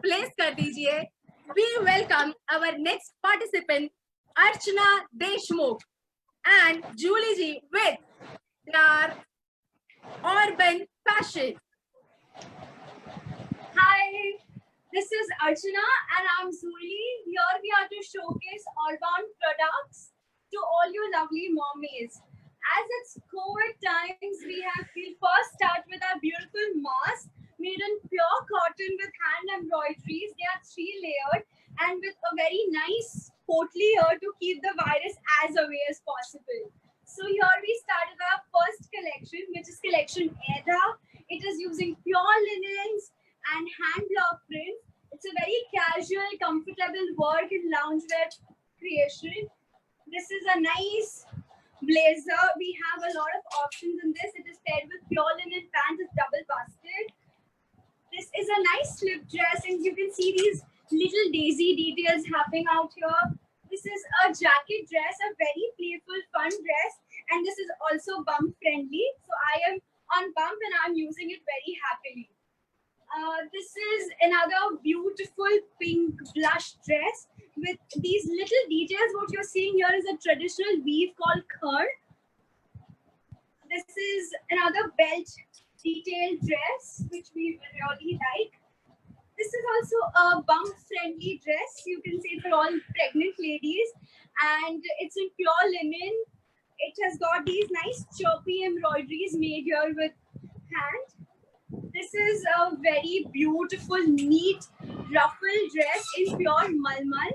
Place कर दीजिए। We welcome our next participant, Archana Deshmukh and Julie ji with their urban fashion. Hi, this is Archana and I'm Julie. Here we are to showcase all-round products to all you lovely mommies. As it's COVID times, we'll first start with our beautiful mask made in pure cotton with hand embroideries. They are 3-layered and with a very nice potly here to keep the virus as away as possible. So here we started our first collection, which is collection Eda. It is using pure linens and hand block prints. It's a very casual, comfortable work and loungewear creation. This is a nice blazer. We have a lot of options in this. It is paired with pure linen pants. It's double busted. This is a nice slip dress, and you can see these little daisy details happening out here. This is a jacket dress, a very playful, fun dress, and this is also bump friendly. So I am on bump and I'm using it very happily. This is another beautiful pink blush dress with these little details. What you're seeing here is a traditional weave called khar. This is another belt detailed dress, which we really like. This is also a bump-friendly dress. You can say for all pregnant ladies, and it's in pure linen. It has got these nice chirpy embroideries made here with hand. This is a very beautiful, neat ruffle dress in pure malmal.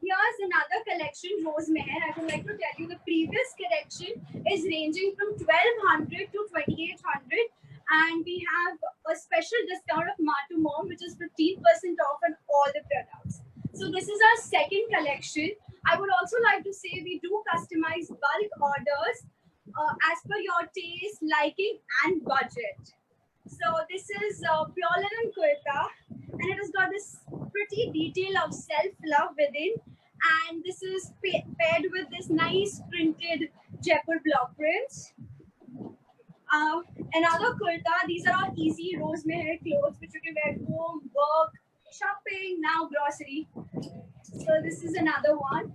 Here's another collection, Rosemary. I would like to tell you the previous collection is ranging from 1200 to 2800, and we have a special discount of Ma to Mom, which is 15% off on all the products. So this is our second collection. I would also like to say we do customize bulk orders as per your taste, liking, and budget. So this is pure linen kurta, and it has got this pretty detail of self-love within, and this is paired with this nice printed Jaipur block prints. Another kurta. These are all easy Rosemary clothes which you can wear home, work, shopping, now grocery. So this is another one.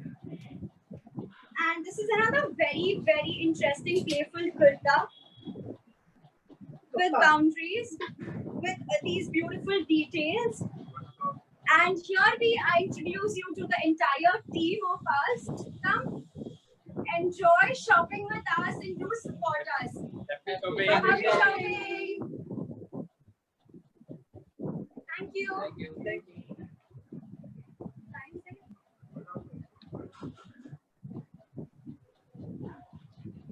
And this is another very, very interesting playful kurta with boundaries, with these beautiful details. And here I introduce you to the entire team of us. Come enjoy shopping with us and do support us. Happy shopping. Thank you. Thank you. Thank you.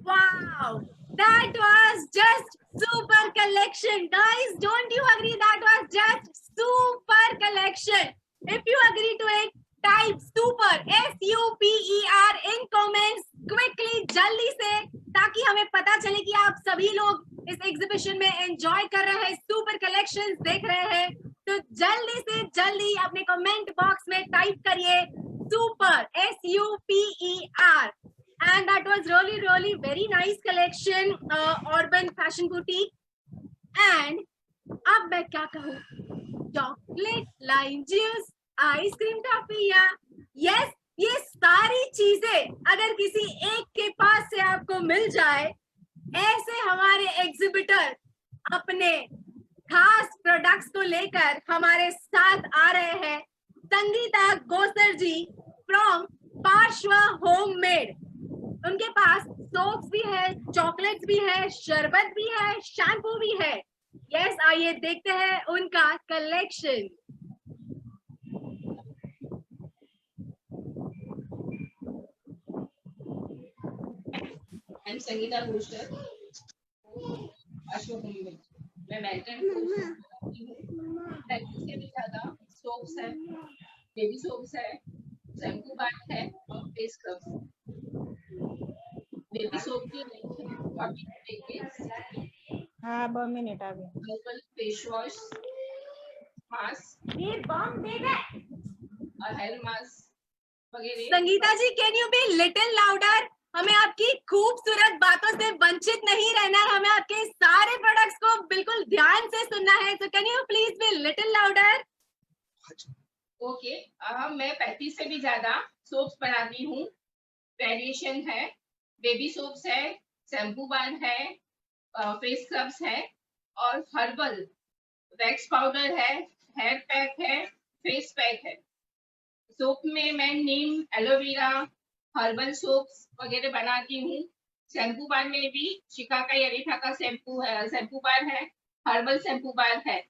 Wow, that was just super collection. Guys, don't you agree that was just super collection? If you agree to it, type super SUPER in comments quickly, जल्दी से, ताकि हमें पता चले कि आप सभी लोग इस एग्जीबिशन में एंजॉय कर रहे हैं, सुपर कलेक्शंस देख रहे हैं. तो जल्दी से जल्दी अपने कमेंट बॉक्स में टाइप करिए super SUPER. And that was really, really very nice collection, urban fashion boutique. And अब मैं क्या कहूँ? Chocolate, lime juice, ice cream toffee, yes, ये सारी चीजें अगर किसी एक के पास से आपको मिल जाए, ऐसे हमारे एग्जिबिटर अपने खास प्रोडक्ट्स को लेकर हमारे साथ आ रहे हैं. संगीता गोसर जी फ्रॉम पार्श्वा होममेड. उनके पास सोप्स भी है, चॉकलेट्स भी है, शरबत भी है, शैम्पू भी है. यस, आइए देखते हैं उनका collection. I'm Sangeeta Ghoshal. Ashok मैं मेल्टन प्रैक्टिस के भी ज्यादा सोप्स है, बेबी सोप्स है, शैम्पू बाथ है और फेस स्क्रब. बेबी सोप की हाँ 2 मिनट आ गए. लोकल फेस वॉश, मास्क ये बम देगा और हेयर मास्क वगैरह. Sangeeta ji, can you be little louder? हमें आपकी खूबसूरत बातों से वंचित नहीं रहना है, हमें आपके सारे प्रोडक्ट्स को बिल्कुल ध्यान से सुनना है. So can you please be little louder? Okay, मैं 35 से भी ज्यादा सोप्स बनाती हूँ. वेरिएशन है, बेबी सोप्स है, शैम्पू बार है, फेस स्क्रब्स है और हर्बल वैक्स पाउडर है, हेयर पैक है, फेस पैक है. सोप में मैं नीम, एलोवेरा, हर्बल सोप्स वगैरह बनाती हूँ. शैम्पू बार में भी शिकाकाई अरीठा का शैम्पू बार है, हर्बल शैम्पू बार है.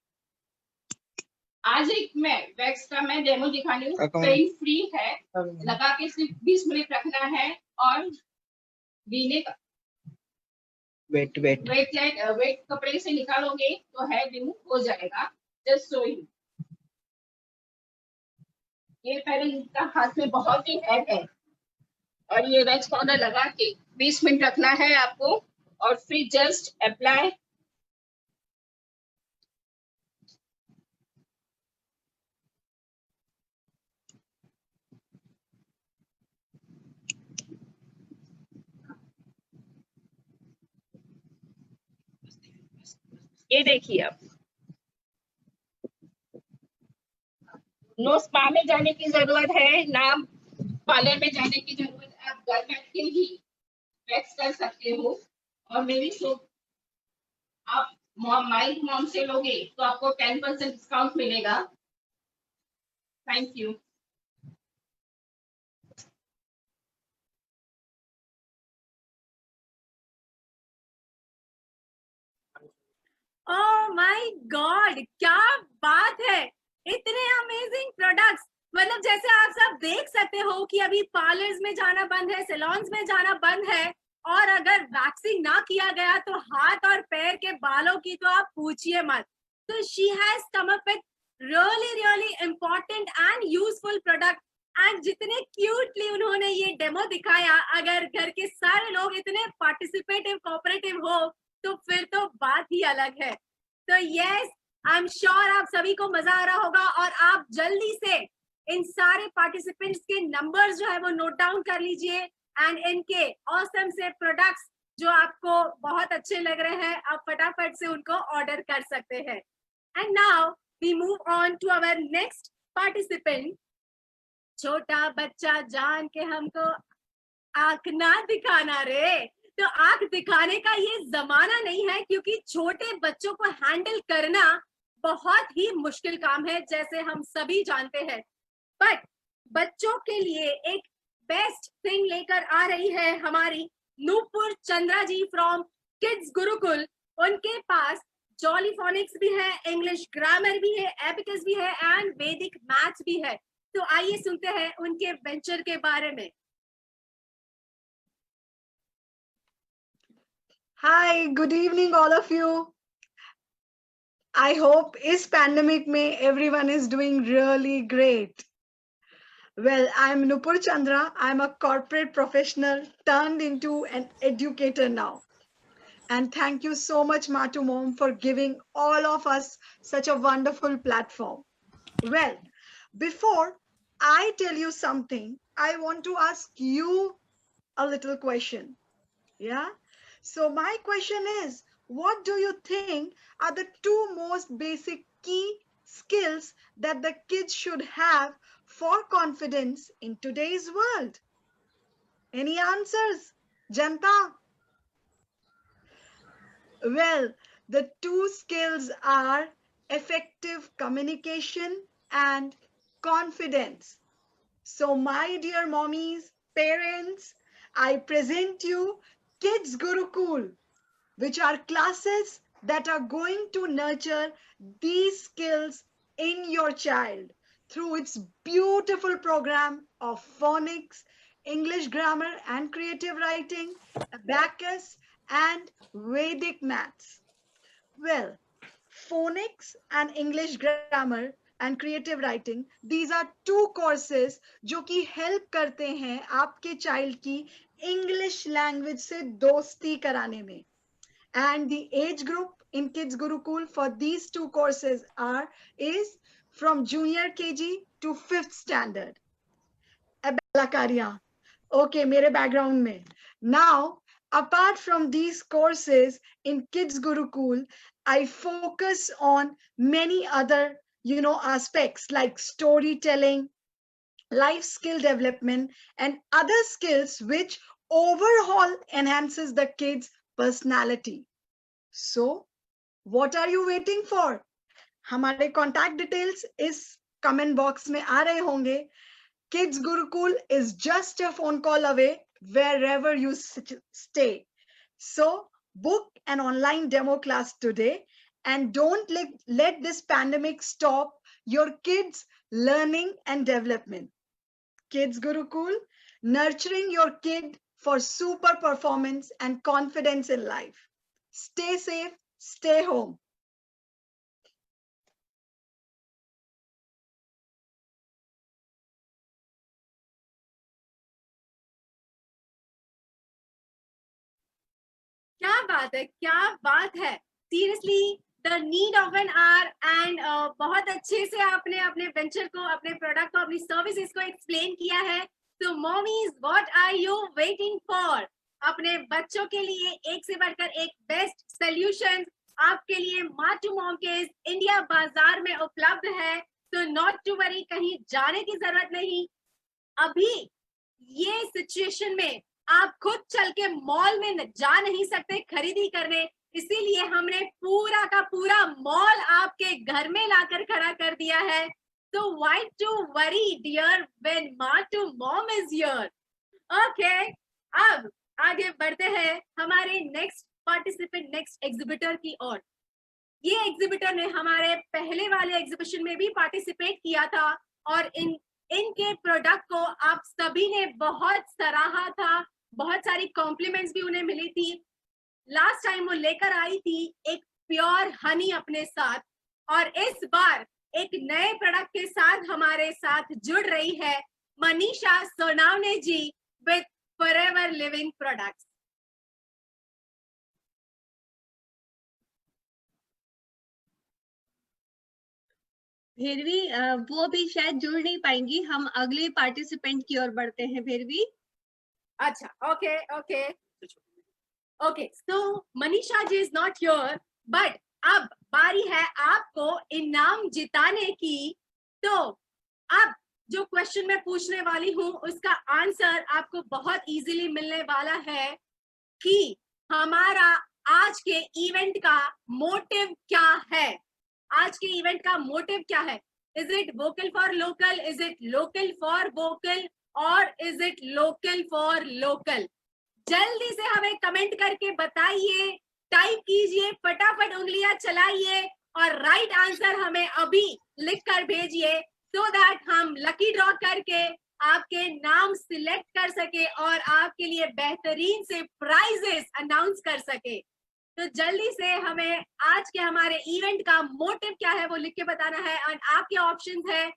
आज एक मैं वैक्स का मैं डेमो दिखानी हूँ. पेन फ्री है, लगा के सिर्फ 20 मिनट रखना है और बीने का वेट कपड़े से निकालोगे तो हेयर रिमूव हो जाएगा. Just showing. ये पहले इनका हाथ में बहुत ही हेयर है और ये वैक्स पाउडर लगा के 20 मिनट रखना है आपको और फिर जस्ट अप्लाई. ये देखिए, आप नो स्पा में जाने की जरूरत है, ना पार्लर में जाने की जरूरत है. आप घर बैठ के ही वैक्स कर सकते हो. और मेरी सोप आप माइल्ड मॉम से लोगे तो आपको 10% डिस्काउंट मिलेगा. Thank you. Oh my God, क्या बात है. इतने अमेजिंग प्रोडक्ट्स. मतलब जैसे आप सब देख सकते हो कि अभी पार्लर्स में जाना बंद है, सैलून्स में जाना बंद है और अगर वैक्सिंग ना किया गया तो हाथ और पैर के बालों की तो आप पूछिए मत. तो she has come up with really important and useful product. And जितने क्यूटली उन्होंने ये डेमो दिखाया, अगर घर के सारे लोग इतने पार्टिसिपेटिव कोऑपरेटिव हो तो फिर तो बात ही अलग है. तो यस, आई एम श्योर आप सभी को मजा आ रहा होगा और आप जल्दी से इन सारे पार्टिसिपेंट्स के नंबर्स जो है वो नोट डाउन कर लीजिए एंड इनके ऑसम से प्रोडक्ट्स जो आपको बहुत अच्छे लग रहे हैं आप फटाफट से उनको ऑर्डर कर सकते हैं. And now we move on to our next participant. छोटा बच्चा जान के हमको आंख ना दिखाना रे. तो आंख दिखाने का ये जमाना नहीं है क्योंकि छोटे बच्चों को हैंडल करना बहुत ही मुश्किल काम है जैसे हम सभी जानते हैं. बट बच्चों के लिए एक बेस्ट थिंग लेकर आ रही है हमारी नूपुर चंद्रा जी फ्रॉम किड्स गुरुकुल. उनके पास जॉली फोनिक्स भी है, इंग्लिश ग्रामर भी है, एबिकस भी है एंड वैदिक मैथ्स भी है. तो आइए सुनते हैं उनके वेंचर के बारे में. Hi, good evening, all of you. I hope is pandemic mein everyone is doing really great. Well, I'm Nupur Chandra. I'm a corporate professional turned into an educator now. And thank you so much, Matu Mom, for giving all of us such a wonderful platform. Well, before I tell you something, I want to ask you a little question. Yeah? So my question is, what do you think are the two most basic key skills that the kids should have for confidence in today's world? Any answers, Janta? Well, the two skills are effective communication and confidence. So my dear mommies, parents, I present you Kids Gurukul, which are classes that are going to nurture these skills in your child through its beautiful program of phonics, English grammar and creative writing, abacus, and Vedic maths. Well, phonics and English grammar and creative writing, these are two courses जो कि help करते हैं आपके child की English language से दोस्ती कराने में. And the age group in Kids Gurukul for these two courses is from junior KG to 5th standard. कलाकारियां, okay, मेरे background में Now, apart from these courses in Kids Gurukul, I focus on many other, aspects like storytelling, life skill development, and other skills which overall enhances the kids' personality. So, what are you waiting for? हमारे contact details इस comment box में आ रहे होंगे. Kids Gurukul is just a phone call away wherever you stay. So book an online demo class today and don't let this pandemic stop your kids' learning and development. Kids Gurukul, nurturing your kid for super performance and confidence in life. Stay safe, stay home. क्या बात है, क्या बात है. Seriously the need of an hour and बहुत अच्छे से आपने अपने वेंचर को, अपने प्रोडक्ट को, अपनी सर्विसेज को एक्सप्लेन किया है. तो mommies, what are you waiting for? अपने बच्चों के लिए एक से बढ़कर एक बेस्ट सोल्यूशन आपके लिए माँ टू मॉम के इंडिया बाजार में उपलब्ध है. तो नॉट टू वरी, कहीं जाने की जरूरत नहीं. अभी ये सिचुएशन में आप खुद चल के मॉल में जा नहीं सकते खरीदी करने, इसीलिए हमने पूरा का पूरा मॉल आपके घर में लाकर खड़ा कर दिया है. तो why to worry dear when Ma to Mom is here? Okay, अब आगे बढ़ते हैं हमारे नेक्स्ट पार्टिसिपेंट, नेक्स्ट एग्जिबिटर की ओर. ये एग्जिबिटर ने हमारे पहले वाले एग्जीबिशन में भी पार्टिसिपेट किया था और इनके प्रोडक्ट को आप सभी ने बहुत सराहा था. बहुत सारी कॉम्प्लीमेंट्स भी उन्हें मिली थी. लास्ट टाइम वो लेकर आई थी एक प्योर हनी अपने साथ, और इस बार एक नए प्रोडक्ट के साथ हमारे साथ जुड़ रही है Manisha Sonawane ji with forever living products. Bhairavi वो भी शायद जुड़ नहीं पाएंगी. हम अगले पार्टिसिपेंट की ओर बढ़ते हैं. भैरवी, अच्छा, okay okay okay. So Manisha ji is not here, but अब बारी है आपको इनाम जिताने की. तो अब जो क्वेश्चन मैं पूछने वाली हूँ उसका आंसर आपको बहुत इजीली मिलने वाला है कि हमारा आज के इवेंट का मोटिव क्या है. आज के इवेंट का मोटिव क्या है? Is it vocal for local, is it local for vocal, और is it local for local? जल्दी से हमें कमेंट करके बताइए, टाइप कीजिए, फटाफट उंगलियां चलाइए और राइट आंसर हमें अभी लिख कर भेजिए, सो दैट हम लकी ड्रॉ करके आपके नाम सिलेक्ट कर सके और आपके लिए बेहतरीन से प्राइजेस अनाउंस कर सके. तो जल्दी से हमें आज के हमारे इवेंट का मोटिव क्या है वो लिख के बताना है. और आपके ऑप्शंस है,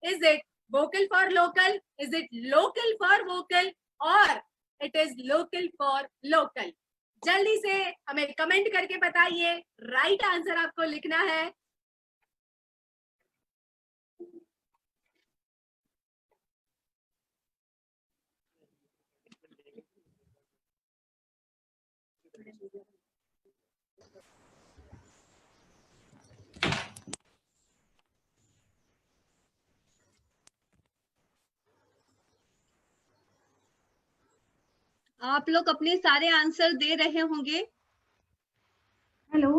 is it vocal for local, is it local for vocal, और it is local for local. जल्दी से हमें कमेंट करके बताइए, राइट आंसर आपको लिखना है. आप लोग अपने सारे आंसर दे रहे होंगे. हेलो.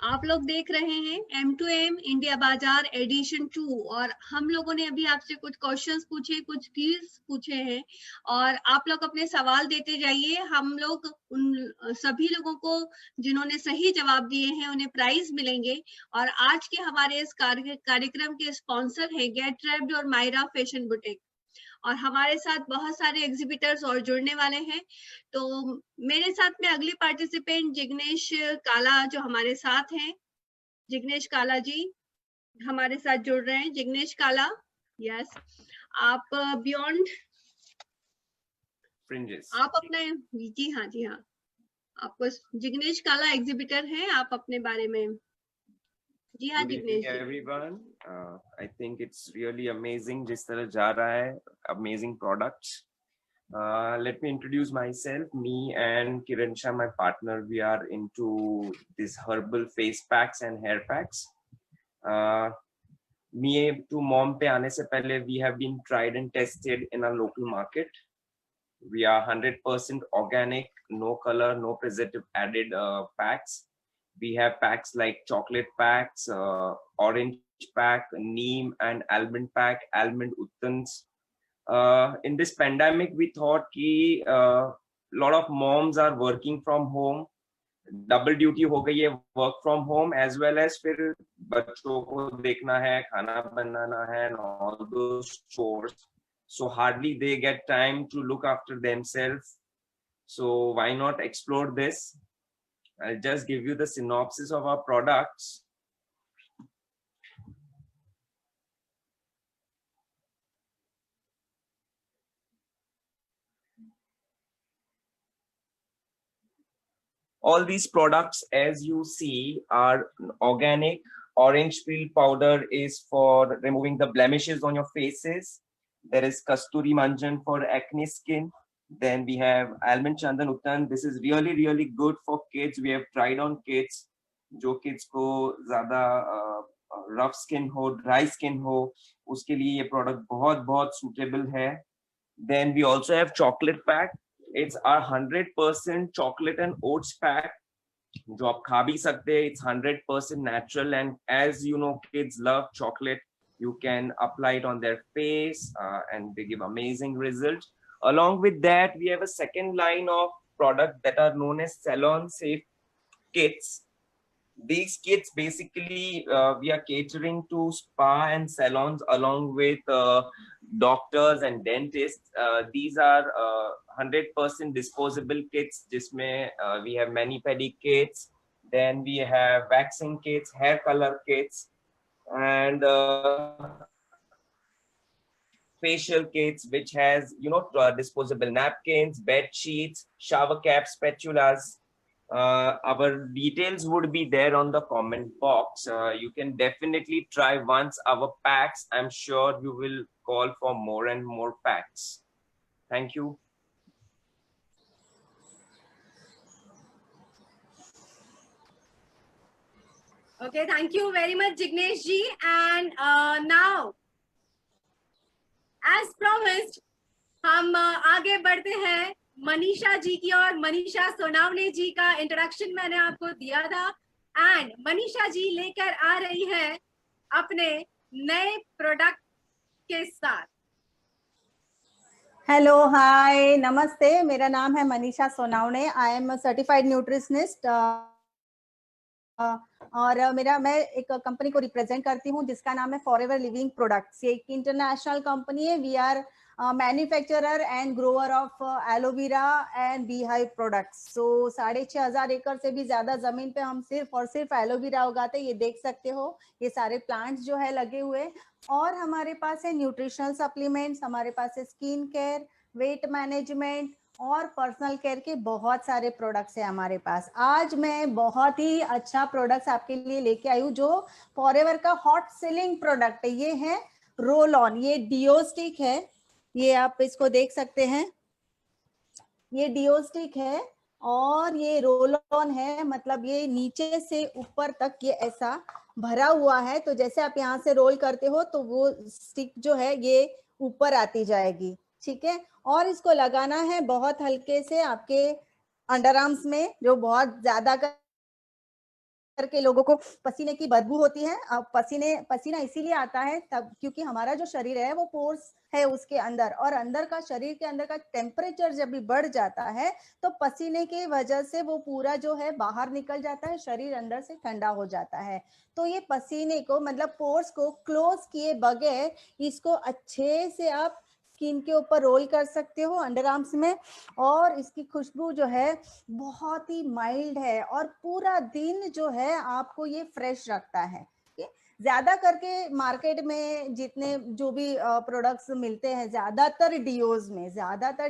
आप लोग देख रहे हैं M2M इंडिया बाजार एडिशन 2, और हम लोगों ने अभी आपसे कुछ क्वेश्चंस पूछे, कुछ क्विज पूछे हैं, और आप लोग अपने सवाल देते जाइए. हम लोग उन सभी लोगों को जिन्होंने सही जवाब दिए हैं उन्हें प्राइज मिलेंगे. और आज के हमारे इस कार्यक्रम के स्पॉन्सर है गेट रेप्ड और मायरा फैशन बुटीक, और हमारे साथ बहुत सारे एग्जिबिटर्स और जुड़ने वाले हैं. तो मेरे साथ में अगली पार्टिसिपेंट जिग्नेश काला जो हमारे साथ हैं. जिग्नेश काला जी हमारे साथ जुड़ रहे हैं. जिग्नेश काला, यस, आप बियॉन्ड फ्रिंजेस, आप अपना, जी हाँ, आपको जिग्नेश काला एग्जिबिटर हैं, आप अपने बारे में जी हाँ Good Jignesh evening, ji. everyone. I think it's really amazing जिस तरह जा रहा है, amazing products. Let me introduce myself. Me and Kiransha, my partner, we are into these herbal face packs and hair packs. Me to mom पे आने से पहले we have been tried and tested in our local market. We are 100% organic, no color, no preservative added packs. We have packs like chocolate packs, orange pack, neem and almond pack, almond uttans. In this pandemic, we thought कि lot of moms are working from home. Double duty हो गई है, work from home as well as फिर बच्चों को देखना है, खाना बनाना है, and all those chores. So hardly they get time to look after themselves. So why not explore this? I'll just give you the synopsis of our products. All these products, as you see, are organic. Orange peel powder is for removing the blemishes on your faces. There is Kasturi Manjan for acne skin. Then we have Almond Chandan Uttan. This is really, really good for kids. We have tried on kids. जो kids को ज़्यादा rough skin हो, dry skin हो, उसके लिए ये product बहुत बहुत suitable है. Then we also have chocolate pack. It's our 100% chocolate and oats pack. जो आप खा भी सकते हैं. It's 100% natural, and as you know, kids love chocolate. You can apply it on their face, and they give amazing results. Along with that, we have a second line of products that are known as salon safe kits. These kits basically we are catering to spa and salons along with doctors and dentists. These are 100% disposable kits. जिसमें we have mani pedi kits, then we have waxing kits, hair color kits, and facial kits, which has disposable napkins, bed sheets, shower caps, spatulas. Our details would be there on the comment box. You can definitely try once our packs. I'm sure you will call for more and more packs. Thank you. Okay, thank you very much, Jignesh ji. And now, as promised, हम आगे बढ़ते हैं मनीषा जी की और मनीषा सोनावने जी का introduction मैंने आपको दिया था. एंड मनीषा जी लेकर आ रही है अपने नए प्रोडक्ट के साथ. हेलो हाय नमस्ते, मेरा नाम है Manisha Sonawane. I am certified nutritionist और मैं एक कंपनी को रिप्रेजेंट करती हूँ जिसका नाम है फॉरएवर लिविंग प्रोडक्ट्स. ये एक इंटरनेशनल कंपनी है. We are manufacturer and grower of aloe vera and beehive products. So 6,500 एकड़ से भी ज्यादा जमीन पे हम सिर्फ और सिर्फ एलोवेरा उगाते हैं. ये देख सकते हो, ये सारे प्लांट्स जो है लगे हुए. और हमारे पास है न्यूट्रिशनल सप्लीमेंट्स, हमारे पास है स्किन केयर, वेट मैनेजमेंट और पर्सनल केयर के बहुत सारे प्रोडक्ट्स है हमारे पास. आज मैं बहुत ही अच्छा प्रोडक्ट्स आपके लिए लेके आई हूँ जो फॉरएवर का हॉट सेलिंग प्रोडक्ट है. ये है रोल ऑन. ये डिओ स्टिक है, ये आप इसको देख सकते हैं. ये डिओ स्टिक है और ये रोल ऑन है. मतलब ये नीचे से ऊपर तक ये ऐसा भरा हुआ है. तो जैसे आप यहाँ से रोल करते हो तो वो स्टिक जो है ये ऊपर आती जाएगी. ठीक है. और इसको लगाना है बहुत हल्के से आपके अंडर आर्म्स में. जो बहुत ज्यादा करके लोगों को पसीने की बदबू होती है. अब पसीना इसीलिए आता है तब क्योंकि हमारा जो शरीर है वो पोर्स है उसके अंदर, और अंदर का शरीर के अंदर का टेम्परेचर जब भी बढ़ जाता है तो पसीने की वजह से वो पूरा जो है बाहर निकल जाता है, शरीर अंदर से ठंडा हो जाता है. तो ये पसीने को मतलब पोर्स को क्लोज किए बगैर इसको अच्छे से आप स्किन के ऊपर रोल कर सकते हो अंडर आर्म्स में. और इसकी खुशबू जो है बहुत ही माइल्ड है और पूरा दिन जो है आपको ये फ्रेश रखता है. ज्यादा करके मार्केट में जितने जो भी प्रोडक्ट्स मिलते हैं, ज्यादातर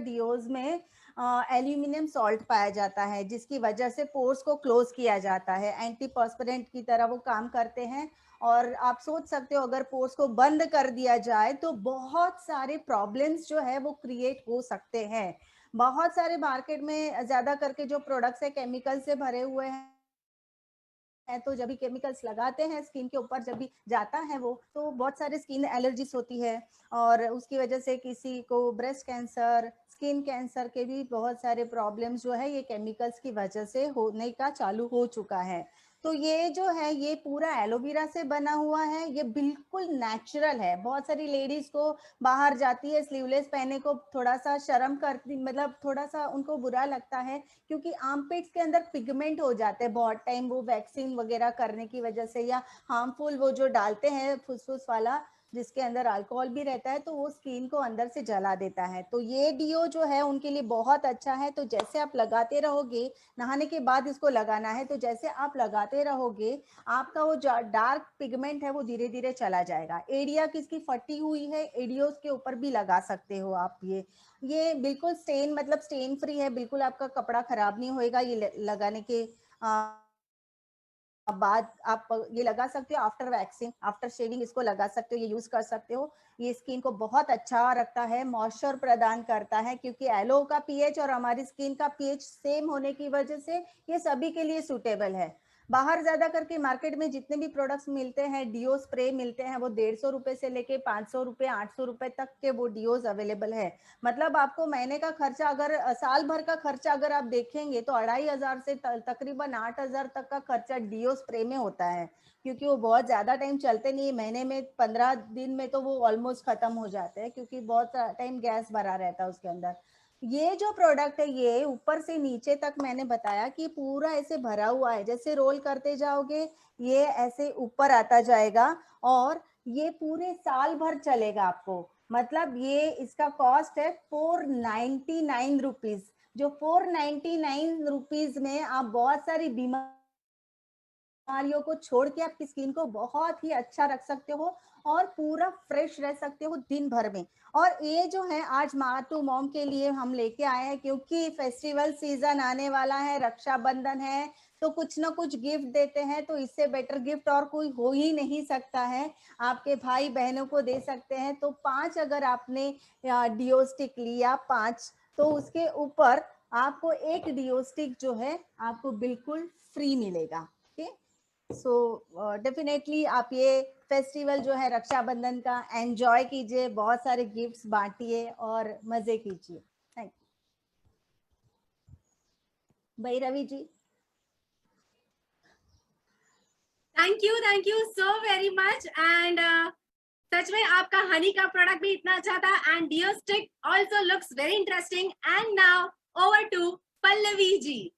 डीओज में एल्यूमिनियम सॉल्ट पाया जाता है, जिसकी वजह से पोर्स को क्लोज किया जाता है। एंटी पर्सपिरेंट की तरह वो काम करते हैं। और आप सोच सकते हो अगर पोर्स को बंद कर दिया जाए तो बहुत सारे प्रॉब्लम्स जो है वो क्रिएट हो सकते हैं। बहुत सारे मार्केट में ज्यादा करके जो प्रोडक्ट्स है केमिकल से भरे हुए हैं, तो जब भी केमिकल्स लगाते हैं स्किन के ऊपर, जब भी जाता है वो, तो बहुत सारे स्किन एलर्जीज होती है और उसकी वजह से किसी को ब्रेस्ट कैंसर, स्किन कैंसर के भी बहुत सारे प्रॉब्लम्स जो है ये केमिकल्स की वजह से होने का चालू हो चुका है। तो ये जो है ये पूरा एलोवेरा से बना हुआ है, ये बिल्कुल नेचुरल है। बहुत सारी लेडीज को बाहर जाती है स्लीवलेस पहने को थोड़ा सा शर्म करती, मतलब थोड़ा सा उनको बुरा लगता है, क्योंकि आर्मपिट्स के अंदर पिगमेंट हो जाते हैं बहुत टाइम, वो वैक्सीन वगैरह करने की वजह से, या हार्मफुल वो जो डालते हैं फुसफुस वाला जिसके अंदर अल्कोहल भी रहता है, तो वो स्किन को अंदर से जला देता है। तो ये डीओ जो है उनके लिए बहुत अच्छा है। तो जैसे आप लगाते रहोगे, नहाने के बाद इसको लगाना है, तो जैसे आप लगाते रहोगे आपका वो डार्क पिगमेंट है वो धीरे धीरे चला जाएगा। एरिया किसकी फटी हुई है, एडियोस के ऊपर भी लगा सकते हो आप। ये बिल्कुल स्टेन, मतलब स्टेन फ्री है, बिल्कुल आपका कपड़ा खराब नहीं होएगा। ये लगाने के बाद आप ये लगा सकते हो आफ्टर वैक्सिंग, आफ्टर शेविंग इसको लगा सकते हो, ये यूज कर सकते हो। ये स्किन को बहुत अच्छा रखता है, मॉइस्चर प्रदान करता है, क्योंकि एलो का पीएच और हमारी स्किन का पीएच सेम होने की वजह से ये सभी के लिए सूटेबल है। बाहर ज्यादा करके मार्केट में जितने भी प्रोडक्ट्स मिलते हैं, डीओ स्प्रे मिलते हैं, वो 150 रुपए से लेके 500 रुपए 800 रुपए तक के वो डीओज अवेलेबल है। मतलब आपको महीने का खर्चा, अगर साल भर का खर्चा अगर आप देखेंगे तो 2500 से तकरीबन 8000 तक का खर्चा डीओ स्प्रे में होता है, क्योंकि वो बहुत ज्यादा टाइम चलते नहीं है। महीने में 15 दिन में तो वो ऑलमोस्ट खत्म हो जाते हैं, क्योंकि बहुत टाइम गैस भरा रहता है उसके अंदर। ये जो प्रोडक्ट है ये ऊपर से नीचे तक मैंने बताया कि पूरा ऐसे भरा हुआ है, जैसे रोल करते जाओगे ये ऐसे ऊपर आता जाएगा, और ये पूरे साल भर चलेगा आपको। मतलब ये इसका कॉस्ट है 499 रुपीज। जो 499 रुपीज में आप बहुत सारी बीमारियों को छोड़ के आपकी स्किन को बहुत ही अच्छा रख सकते हो और पूरा फ्रेश रह सकते हो दिन भर में। और ये जो है आज माँ टू मॉम के लिए हम लेके आए हैं, क्योंकि फेस्टिवल सीजन आने वाला है, रक्षाबंधन है, तो कुछ ना कुछ गिफ्ट देते हैं। तो इससे बेटर गिफ्ट और कोई हो ही नहीं सकता है। आपके भाई बहनों को दे सकते हैं। तो 5 अगर आपने डिओ स्टिक लिया 5, तो उसके ऊपर आपको एक डिओ स्टिक जो है आपको बिल्कुल फ्री मिलेगा। सो डेफिनेटली आप ये फेस्टिवल जो है रक्षाबंधन का एंजॉय कीजिए, बहुत सारे गिफ्ट्स बांटिए और मजे कीजिए। Thank you. भाई Ravi ji. Thank you so very much. And सच में आपका हनी का प्रोडक्ट भी इतना अच्छा था, and deo stick also looks very interesting. And now over to Pallavi ji.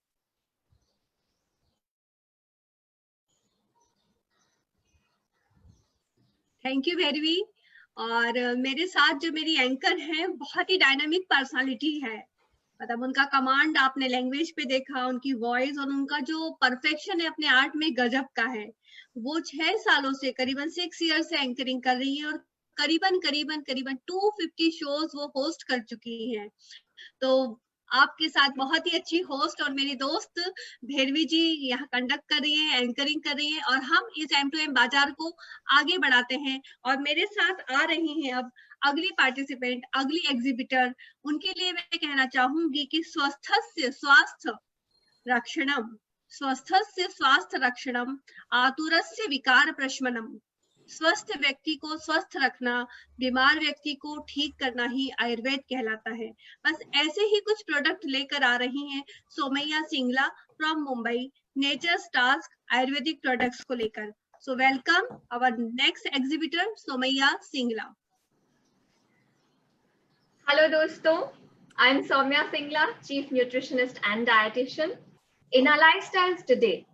Thank you Bhairavi. और मेरे साथ जो मेरी एंकर है बहुत ही डायनामिक पर्सनालिटी है। मतलब उनका कमांड आपने लैंग्वेज पे देखा, उनकी वॉइस और उनका जो परफेक्शन है अपने आर्ट में गजब का है। वो 6 सालों से करीबन 6 ईयर से एंकरिंग कर रही है और करीबन 250 शोज वो होस्ट कर चुकी हैं। तो आपके साथ बहुत ही अच्छी होस्ट और मेरी दोस्त भैरवी जी यहाँ कंडक्ट कर रही है, एंकरिंग कर रही है, और हम इस M2M बाजार को आगे बढ़ाते हैं। और मेरे साथ आ रही हैं अब अगली पार्टिसिपेंट, अगली एग्जिबिटर। उनके लिए मैं कहना चाहूंगी कि स्वस्थस्य स्वास्थ्य रक्षणम आतुरस्य विकार प्रशमनम। स्वस्थ व्यक्ति को स्वस्थ रखना, बीमार व्यक्ति को ठीक करना ही आयुर्वेद कहलाता है। बस ऐसे ही कुछ प्रोडक्ट लेकर आ रही हैं Somaiya Singla from Mumbai, Nature's Task ayurvedic products को लेकर। So welcome our next exhibitor Somaiya Singla. Hello दोस्तों, I am Saumya Singla, chief nutritionist and dietitian. In our lifestyles today,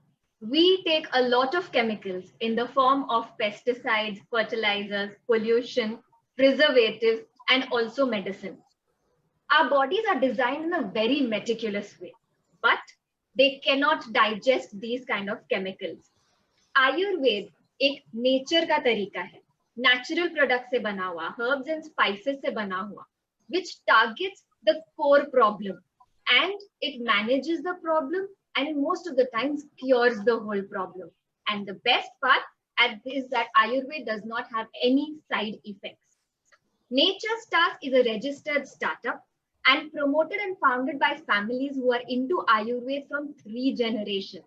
we take a lot of chemicals in the form of pesticides, fertilizers, pollution, preservatives, and also medicine. Our bodies are designed in a very meticulous way, but they cannot digest these kind of chemicals. Ayurveda एक nature का तरीका है, natural product से बना हुआ, herbs and spices से बना हुआ, which targets the core problem and it manages the problem and most of the times cures the whole problem. And the best part is that Ayurveda does not have any side effects. Nature Stars is a registered startup and promoted and founded by families who are into Ayurveda from 3 generations.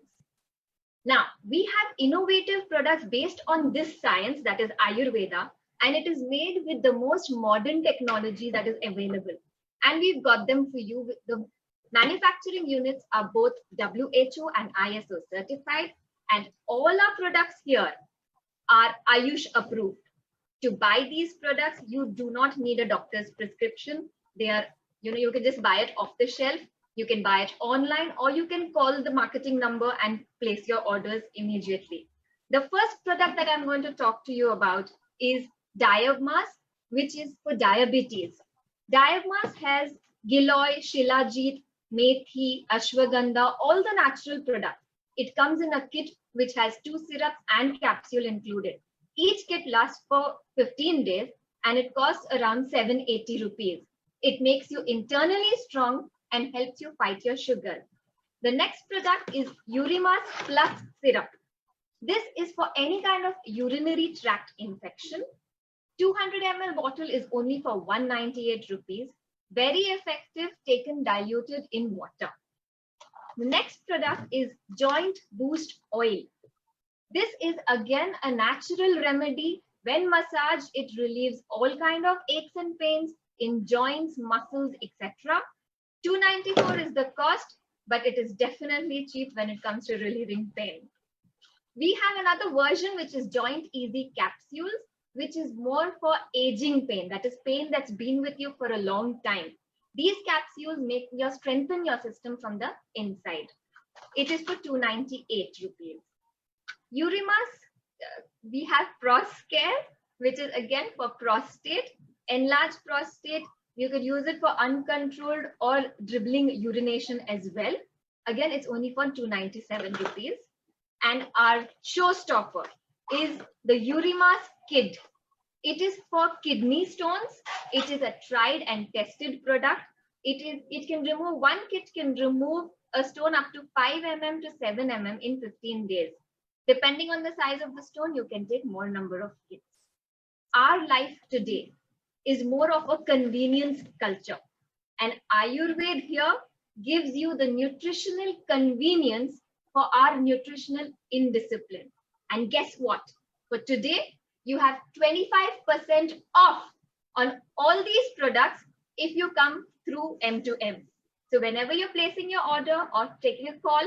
Now, we have innovative products based on this science, that is Ayurveda, and it is made with the most modern technology that is available. And we've got them for you. The manufacturing units are both WHO and ISO certified, and all our products here are Ayush approved. To buy these products, you do not need a doctor's prescription. They are, you can just buy it off the shelf. You can buy it online, or you can call the marketing number and place your orders immediately. The first product that I'm going to talk to you about is Diabmas, which is for diabetes. Diabmas has Giloy, Shilajit, Methi, Ashwagandha, all the natural products. It comes in a kit which has 2 syrups and capsule included. Each kit lasts for 15 days and it costs around 780 rupees. It makes you internally strong and helps you fight your sugar. The next product is Urimas Plus Syrup. This is for any kind of urinary tract infection. 200 ml bottle is only for 198 rupees. Very effective, taken diluted in water. The next product is Joint Boost Oil. This is again a natural remedy. When massaged, it relieves all kind of aches and pains in joints, muscles, etc. 294 is the cost, but it is definitely cheap when it comes to relieving pain. We have another version which is Joint Easy Capsules, which is more for aging pain. That is pain that's been with you for a long time. These capsules make you strengthen your system from the inside. It is for 298 rupees. Urimas, we have ProsCare, which is again for prostate, enlarged prostate. You could use it for uncontrolled or dribbling urination as well. Again, it's only for 297 rupees. And our showstopper is the Urimas Kid. It is for kidney stones. It is a tried and tested product. It can remove, one kit can remove a stone up to 5 mm to 7 mm in 15 days. Depending on the size of the stone, you can take more number of kits. Our life today is more of a convenience culture. And Ayurveda here gives you the nutritional convenience for our nutritional indiscipline. And guess what? For today, you have 25% off on all these products if you come through M2M. So whenever you're placing your order or taking a call,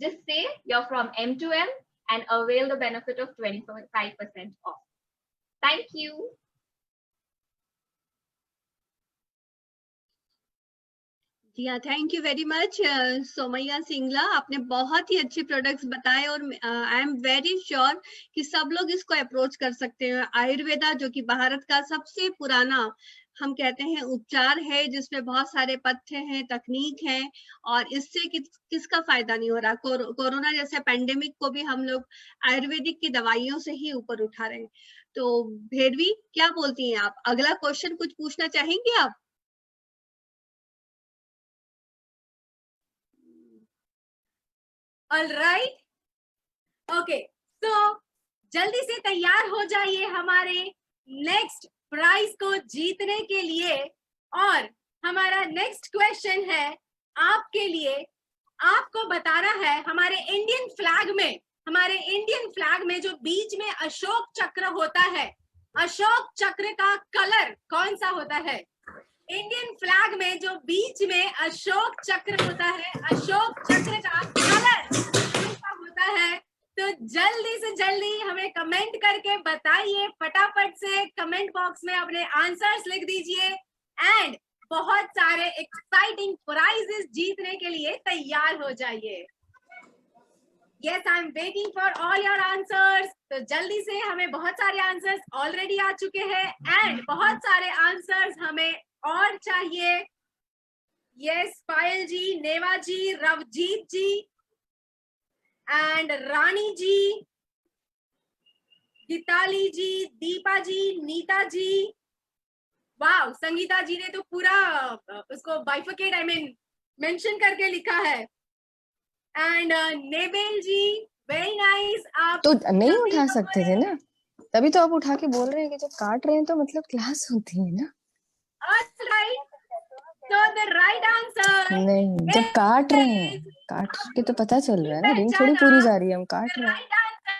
just say you're from M2M and avail the benefit of 25% off. Thank you. जी हाँ, thank you very much Somaiya Singla, आपने बहुत ही अच्छे products बताए और I am very sure कि सब लोग इसको अप्रोच कर सकते हैं। आयुर्वेदा जो कि भारत का सबसे पुराना हम कहते हैं उपचार है, जिसमें बहुत सारे पथ्य हैं, तकनीक है, और इससे किसका फायदा नहीं हो रहा। कोरोना जैसे पेंडेमिक को भी हम लोग आयुर्वेदिक की दवाइयों से ही ऊपर उठा रहे हैं। तो भेड़वी, क्या बोलती हैं आप? अगला क्वेश्चन कुछ पूछना चाहेंगे आप? All right. Okay. So जल्दी से तैयार हो जाइए हमारे नेक्स्ट प्राइज को जीतने के लिए। और हमारा नेक्स्ट क्वेश्चन है आपके लिए। आपको बताना है हमारे इंडियन फ्लैग में जो बीच में अशोक चक्र होता है, अशोक चक्र का कलर कौन सा होता है? इंडियन फ्लैग में जो बीच में अशोक चक्र होता है, अशोक चक्र का कलर कौन सा होता है? तो जल्दी से जल्दी हमें कमेंट करके बताइए। फटाफट से कमेंट बॉक्स में अपने आंसर्स लिख दीजिए एंड बहुत सारे एक्साइटिंग प्राइजेस जीतने के लिए तैयार हो जाइए। Yes, I'm waiting for all your answers. तो जल्दी से, हमें बहुत सारे आंसर्स ऑलरेडी आ चुके हैं एंड बहुत सारे आंसर्स हमें और चाहिए। Yes, Payal ji, Neva ji, Ravjeet ji and Rani ji Geetali ji, Deepa ji, Neeta ji, wow, Sangeeta ji ने तो पूरा उसको बाइफिकेट मेंशन करके लिखा है। And Nebel ji, very nice. आप तो नहीं सभी उठा लोगों सकते थे ने ना, तभी तो आप उठा के बोल रहे हैं कि जब काट रहे हैं तो मतलब क्लास होती है ना। Right, so the right answer नहीं, जब काट रहे हैं, is काट के तो पता चल रहा है ना, रिंग थोड़ी पहचाना। पूरी जा रही है, हम काट The रहे हैं। right answer,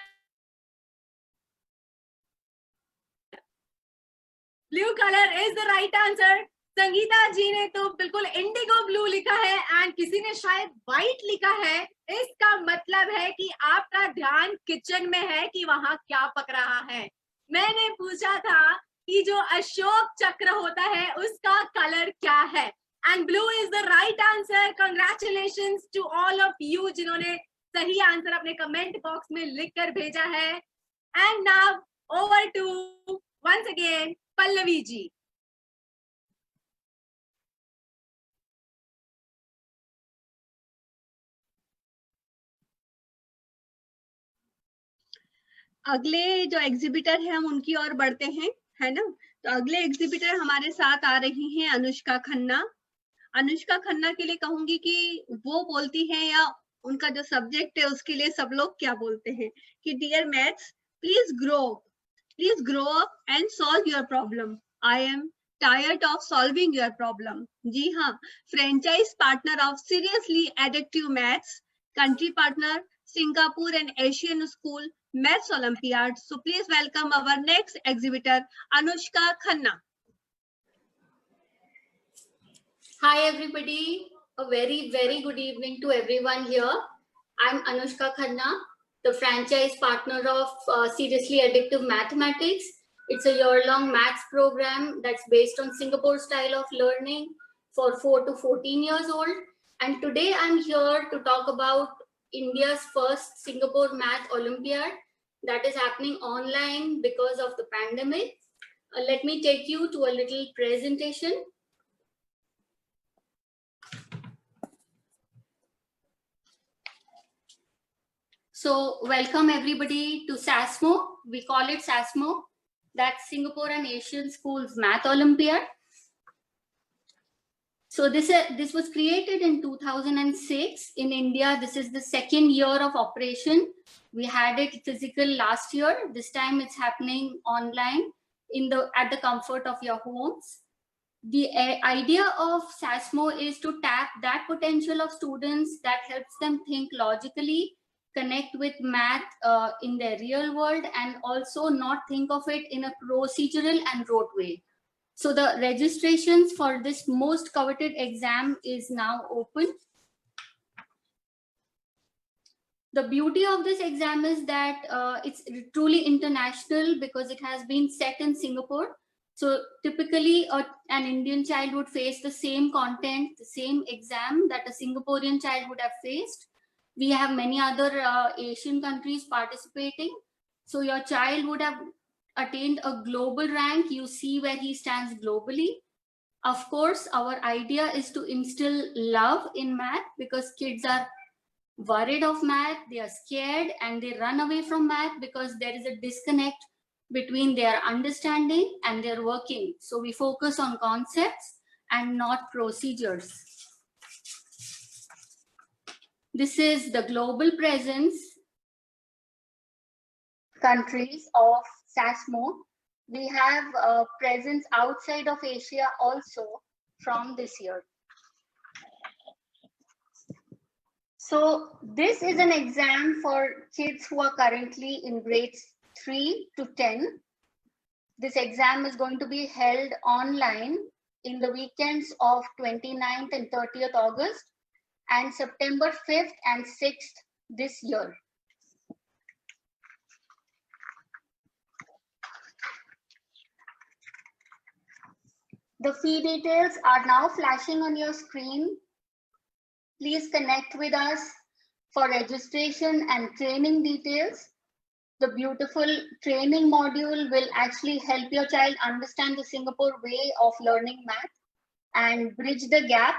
blue color is the right answer. Sangeeta ji ने तो बिल्कुल इंडिगो ब्लू लिखा है एंड किसी ने शायद व्हाइट लिखा है। इसका मतलब है कि आपका ध्यान किचन में है कि वहां क्या पक रहा है। मैंने पूछा था कि जो अशोक चक्र होता है उसका कलर क्या है, and blue is the right answer. Congratulations to all of you जिन्होंने सही आंसर अपने कमेंट बॉक्स में लिखकर भेजा है। And now over to once again Pallavi ji. अगले जो एग्जिबिटर है हम उनकी ओर बढ़ते हैं, है ना। तो अगले एग्जिबिटर हमारे साथ आ रही हैं अनुष्का खन्ना। अनुष्का खन्ना के लिए कहूंगी कि वो बोलती हैं या उनका जो सब्जेक्ट है उसके लिए सब लोग क्या बोलते हैं कि dear maths, please grow up and solve your problem. I am tired of solving your problem. जी हाँ, franchise partner of seriously addictive maths, country partner Singapore and Asian School Maths Olympiad. So please welcome our next exhibitor, Anushka Khanna. Hi everybody, a very good evening to everyone here. I'm Anushka Khanna, the franchise partner of Seriously Addictive Mathematics. It's a year-long maths program that's based on Singapore style of learning for 4 to 14 years old. And today I'm here to talk about India's first Singapore Math Olympiad that is happening online because of the pandemic. Let me take you to a little presentation. So welcome everybody to SASMO. We call it SASMO. That's Singapore and Asian Schools Math Olympiad. So this was created in 2006 in India. This is the second year of operation. We had it physical last year. This time it's happening online at the comfort of your homes. The idea of SASMO is to tap that potential of students that helps them think logically, connect with math in their real world, and also not think of it in a procedural and rote way. So the registrations for this most coveted exam is now open. The beauty of this exam is that it's truly international because it has been set in Singapore. So typically an Indian child would face the same content, the same exam that a Singaporean child would have faced. We have many other Asian countries participating. So your child would have attained a global rank. You see where he stands globally. Of course, our idea is to instill love in math because kids are worried of math, they are scared and they run away from math because there is a disconnect between their understanding and their working. So we focus on concepts and not procedures. This is the global presence countries of SASMO. We have a presence outside of Asia also from this year. So this is an exam for kids who are currently in grades 3 to 10. This exam is going to be held online in the weekends of 29th and 30th August and September 5th and 6th this year. The fee details are now flashing on your screen. Please connect with us for registration and training details. The beautiful training module will actually help your child understand the Singapore way of learning math and bridge the gap.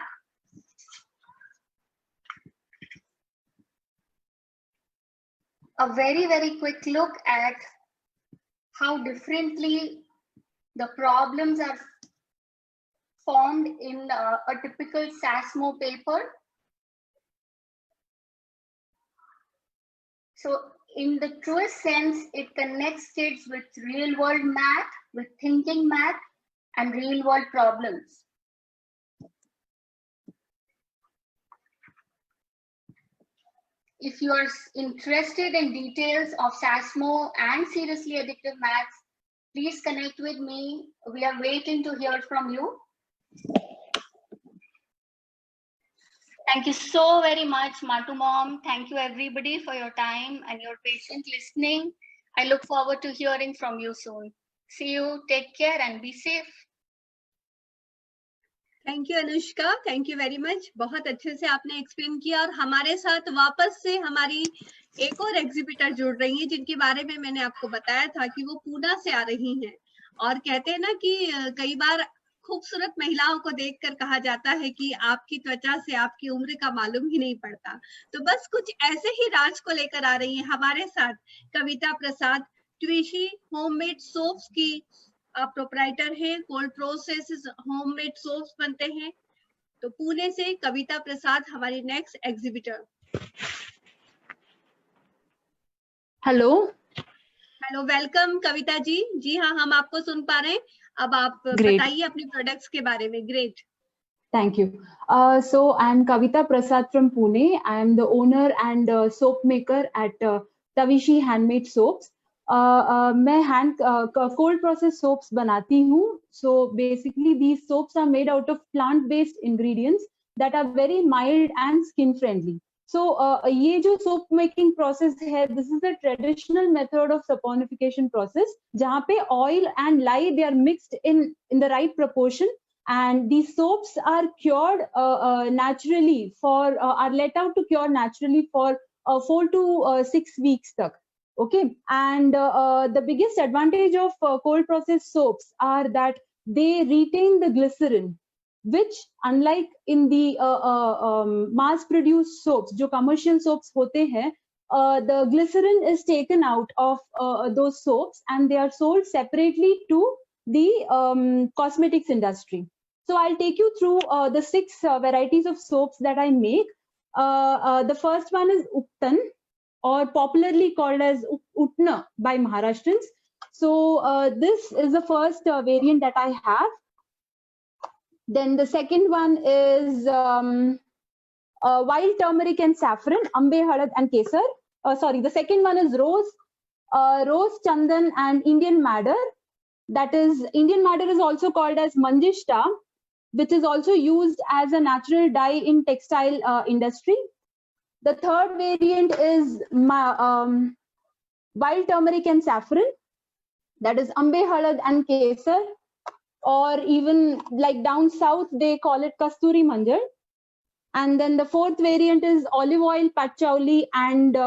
A very quick look at how differently the problems are formed in a typical SASMO paper. So in the truest sense, it connects kids with real world math, with thinking math, and real world problems. If you are interested in details of SASMO and seriously addictive maths, please connect with me. We are waiting to hear from you. Thank you so very much, Matu Mom. Thank you everybody for your time and your patient listening. I look forward to hearing from you soon. See you, take care and be safe. Thank you Anushka, thank you very much. बहुत अच्छे से आपने explain किया और हमारे साथ वापस से हमारी एक और एग्जिबिटर जुड़ रही हैं जिनके बारे में मैंने आपको बताया था कि वो पूना से आ रही हैं. और कहते हैं ना कि कई बार खूबसूरत महिलाओं को देखकर कहा जाता है कि आपकी त्वचा से आपकी उम्र का मालूम ही नहीं पड़ता. तो बस कुछ ऐसे ही राज को लेकर आ रही हैं हमारे साथ कविता प्रसाद. ट्विशी होममेड सोप्स की प्रोप्राइटर है. कोल्ड प्रोसेस होममेड सोप्स बनते हैं. तो पुणे से कविता प्रसाद हमारी next exhibitor. Hello hello, welcome Kavita ji. जी हाँ, हम आपको सुन पा रहे हैं. अब आप बताइए अपने प्रोडक्ट्स के बारे में. Great, thank you. So I'm Kavita Prasad from Pune. I am the owner and soap maker at Tavishi Handmade Soaps. मैं cold process soaps बनाती हूँ. So basically these soaps are made out of plant-based ingredients that are very mild and skin friendly. So ये जो soap making process है, this is a traditional method of saponification process जहाँ पे oil and lye they are mixed in the right proportion, and these soaps are cured naturally for are let out to cure naturally for 4 to 6 weeks tak. Okay, and the biggest advantage of cold processed soaps are that they retain the glycerin, which unlike in the mass produced soaps, जो commercial soaps होते हैं, the glycerin is taken out of those soaps and they are sold separately to the cosmetics industry. So I'll take you through the 6 varieties of soaps that I make. The first one is Uptan, or popularly called as Utna by Maharashtrians. So this is the first variant that I have. Then the second one is wild turmeric and saffron, Ambe Halad and Kesar. Sorry, the second one is rose, chandan and Indian madder. That is, Indian madder is also called as Manjishta, which is also used as a natural dye in textile industry. The third variant is wild turmeric and saffron. That is Ambe Halad and Kesar, or even like down south, they call it Kasturi Manjar. And then the fourth variant is olive oil, patchouli, and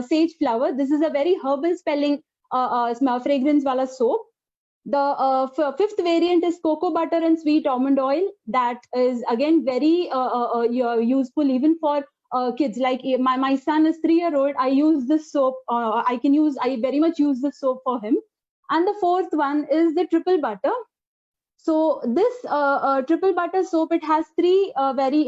sage flower. This is a very herbal smelling fragrance wala soap. The fifth variant is cocoa butter and sweet almond oil. That is again very useful even for kids. Like my son is 3-year-old. I use this soap. I very much use this soap for him. And the fourth one is the triple butter. So this triple butter soap, it has a very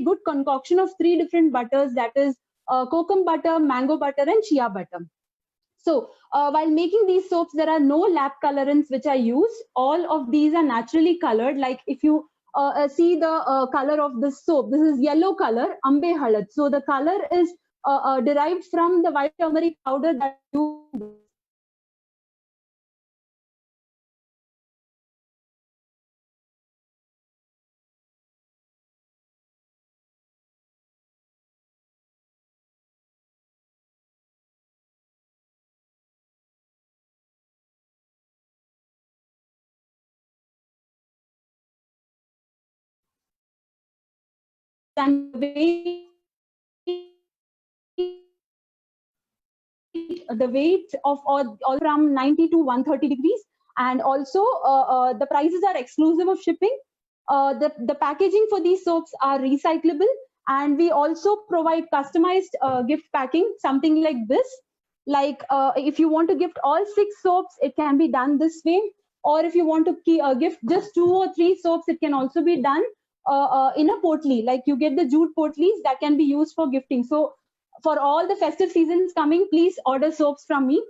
good concoction of 3 different butters. That is kokum butter, mango butter, and shea butter. So while making these soaps, there are no lab colorants which are used. All of these are naturally colored. Like if you see the color of the soap, this is yellow color, Ambe Halad. So the color is derived from the white turmeric powder that you and the weight of all from 90 to 130 degrees, and also the prices are exclusive of shipping. The packaging for these soaps are recyclable, and we also provide customized gift packing, something like this. Like if you want to gift all 6 soaps, it can be done this way. Or if you want to gift just 2 or 3 soaps, it can also be done in a potli. Like you get the jute potlis that can be used for gifting. So for all the festive seasons coming, please order soaps from me.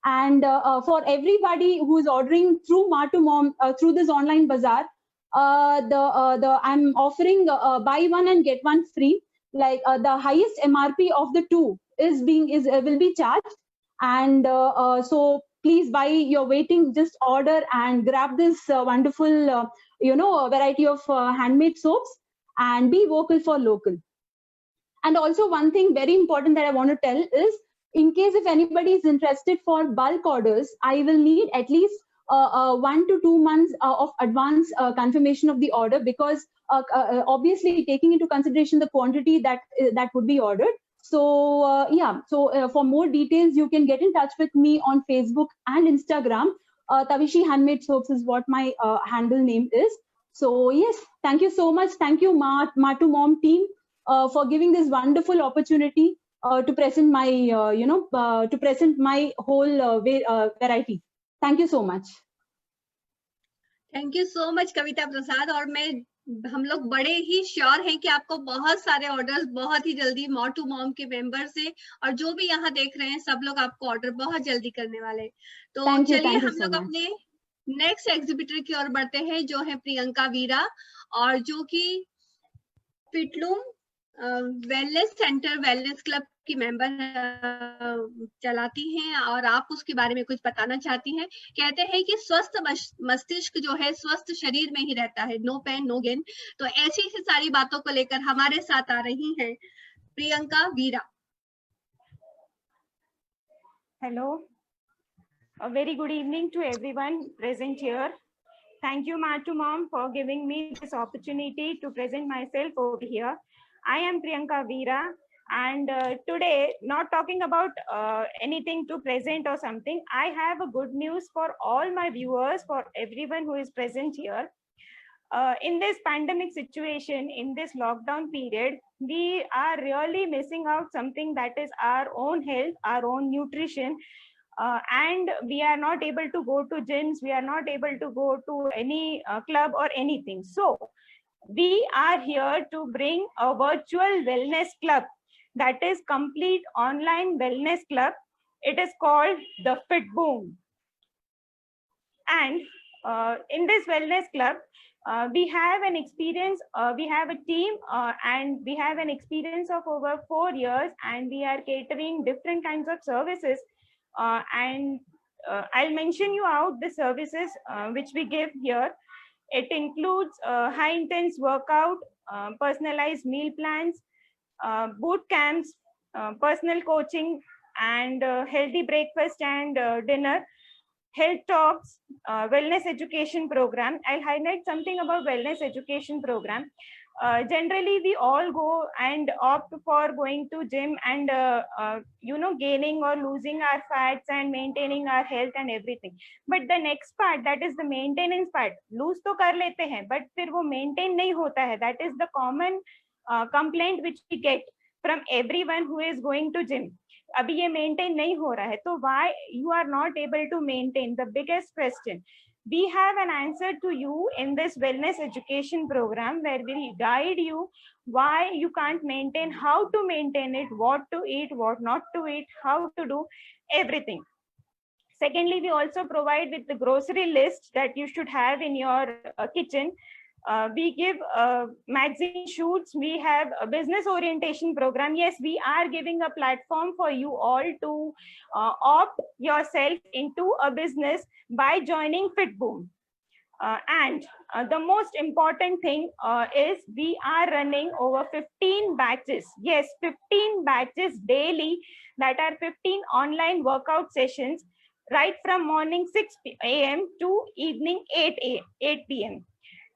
And for everybody who is ordering through Ma2Mom, through this online bazaar, I'm offering buy one and get one free. Like the highest MRP of the two will be charged. And so please, buy your waiting, just order and grab this wonderful variety of handmade soaps, and be vocal for local. And also one thing very important that I want to tell is, in case if anybody is interested for bulk orders, I will need at least 1 to 2 months of advance confirmation of the order, because obviously taking into consideration the quantity that would be ordered. So for more details, you can get in touch with me on Facebook and Instagram. Tavishi Handmade Soaps is what my handle name is. So yes, thank you so much. Thank you, Ma2Mom team, for giving this wonderful opportunity to present my whole variety. Thank you so much. Thank you so much Kavita Prasad. और हम लोग बड़े ही sure हैं कि आपको बहुत सारे orders बहुत ही जल्दी Ma2Mom के मेंबर से, और जो भी यहाँ देख रहे हैं सब लोग आपको ऑर्डर बहुत जल्दी करने वाले। तो चलिए हम लोग अपने नेक्स्ट एग्जिबिटर की ओर बढ़ते हैं, जो है प्रियंका वीरा, और जो कि फिटलूम वेलनेस सेंटर वेलनेस क्लब की मेंबर चलाती हैं, और आप उसके बारे में कुछ बताना चाहती हैं। कहते हैं कि स्वस्थ मस्तिष्क जो है स्वस्थ शरीर में ही रहता है, नो पेन नो गेन। तो ऐसी ही सारी बातों को लेकर हमारे साथ आ रही हैं प्रियंका वीरा। Hello, a very good evening to everyone present here. Thank you, Ma2Mom, for giving me this opportunity to present myself over here. I am Priyanka Veera, and today, not talking about anything to present or something, I have a good news for all my viewers, for everyone who is present here. In this pandemic situation, in this lockdown period, we are really missing out something that is our own health, our own nutrition, and we are not able to go to gyms, we are not able to go to any club or anything. So we are here to bring a virtual wellness club, that is complete online wellness club. It is called the FitBoom. And in this wellness club, we have an experience, we have a team, and we have an experience of over 4 years, and we are catering different kinds of services. And I'll mention you out the services which we give here. It includes high intense workout, personalized meal plans, boot camps, personal coaching, and healthy breakfast and dinner, health talks, wellness education program. I'll highlight something about wellness education program. Generally, we all go and opt for going to gym and gaining or losing our fats and maintaining our health and everything. But the next part, that is the maintenance part, lose तो कर लेते हैं, but फिर वो maintain नहीं होता है. That is the common complaint which we get from everyone who is going to gym. अभी ये maintain नहीं हो रहा है, तो why you are not able to maintain? The biggest question. We have an answer to you in this wellness education program, where we guide you why you can't maintain, how to maintain it, what to eat, what not to eat, how to do everything. Secondly, we also provide with the grocery list that you should have in your kitchen. We give magazine shoots. We have a business orientation program. Yes, we are giving a platform for you all to opt yourself into a business by joining FitBoom. And the most important thing is we are running over 15 batches. Yes, 15 batches daily, that are 15 online workout sessions, right from morning 6 a.m. to evening 8 p.m.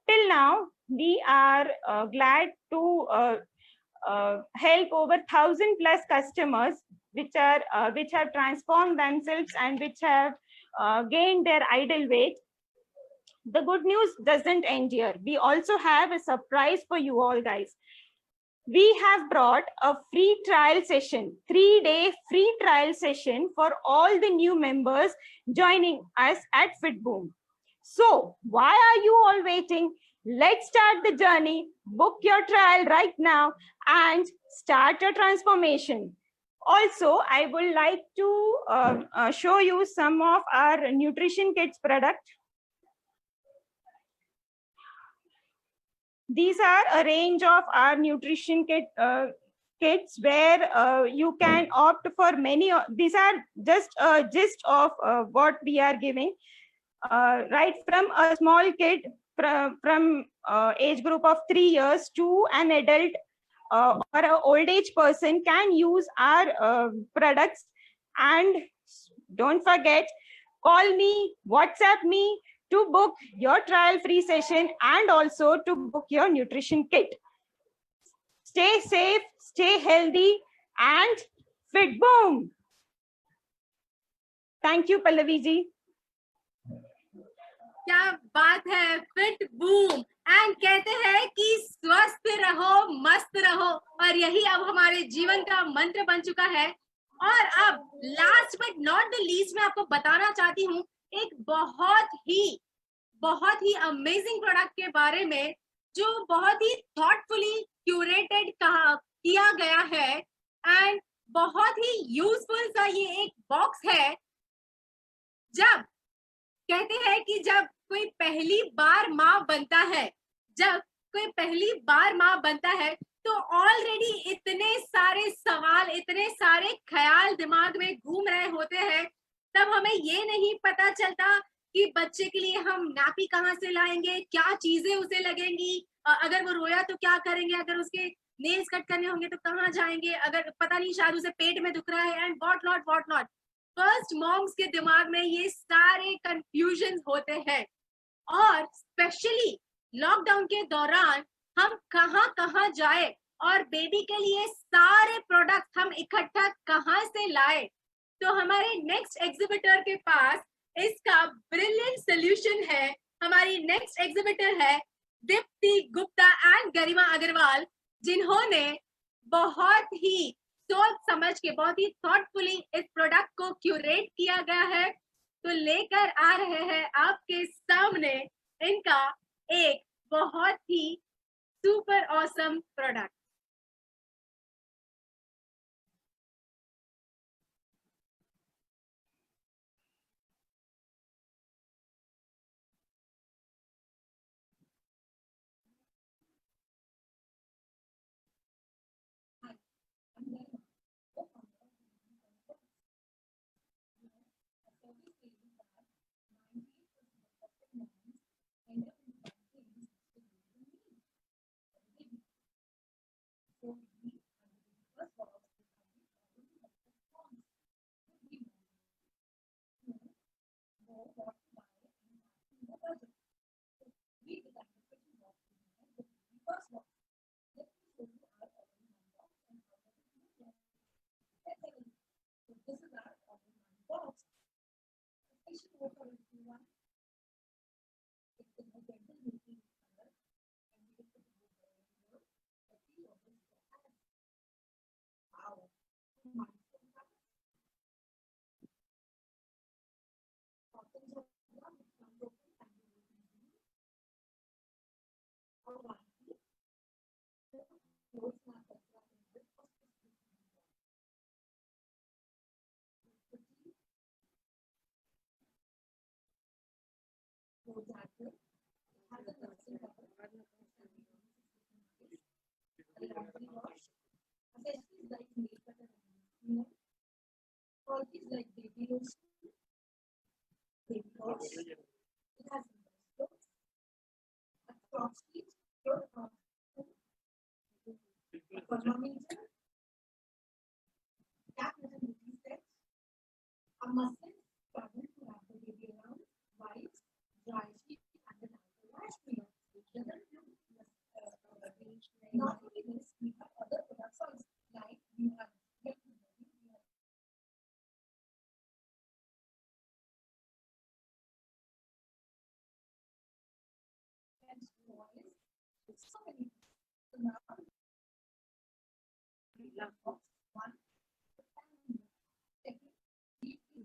Till now, we are glad to help over 1,000 plus customers, which have transformed themselves and which have gained their ideal weight. The good news doesn't end here. We also have a surprise for you all, guys. we have brought a free trial session, 3-day free trial session for all the new members joining us at FitBoom. So why are you all waiting? Let's start the journey. Book your trial right now and start your transformation. Also, I would like to show you some of our nutrition kits product. These are a range of our nutrition kits where you can opt for many. These are just a gist of what we are giving. Right from a small kid from age group of 3 years to an adult or an old age person can use our products. And don't forget, call me, WhatsApp me to book your trial free session and also to book your nutrition kit. Stay safe, stay healthy, and FitBoom. Thank you, Pallavi ji. क्या बात है, fit boom and कहते हैं कि स्वस्थ रहो, मस्त रहो, और यही अब हमारे जीवन का मंत्र बन चुका है। और अब last but not the least मैं आपको बताना चाहती हूँ एक बहुत ही अमेजिंग प्रोडक्ट के बारे में जो बहुत ही थॉटफुली क्यूरेटेड किया गया है एंड बहुत ही यूजफुल सा ये एक बॉक्स है। जब कहते हैं कि जब कोई पहली बार माँ बनता है, तो ऑलरेडी इतने सारे सवाल, इतने सारे ख्याल दिमाग में घूम रहे होते हैं, तब हमें ये नहीं पता चलता कि बच्चे के लिए हम नापी कहाँ से लाएंगे, क्या चीजें उसे लगेंगी, अगर वो रोया तो क्या करेंगे, अगर उसके नेल्स कट करने होंगे तो कहाँ जाएंगे, अगर पता नहीं शायद उसे पेट में दुख रहा है, and what not. First moms के दिमाग में ये सारे कंफ्यूजन होते हैं, और स्पेशली लॉकडाउन के दौरान हम कहाँ जाए और बेबी के लिए सारे प्रोडक्ट हम इकट्ठा कहाँ से लाए। तो हमारे नेक्स्ट एग्जिबिटर के पास इसका ब्रिलियंट सॉल्यूशन है। हमारी नेक्स्ट एग्जिबिटर है दीप्ति गुप्ता एंड गरिमा अग्रवाल, जिन्होंने बहुत ही सोच समझ के, बहुत ही थॉटफुली इस प्रोडक्ट को क्यूरेट किया गया है। तो लेकर आ रहे हैं आपके सामने इनका एक बहुत ही सुपर ऑसम प्रोडक्ट।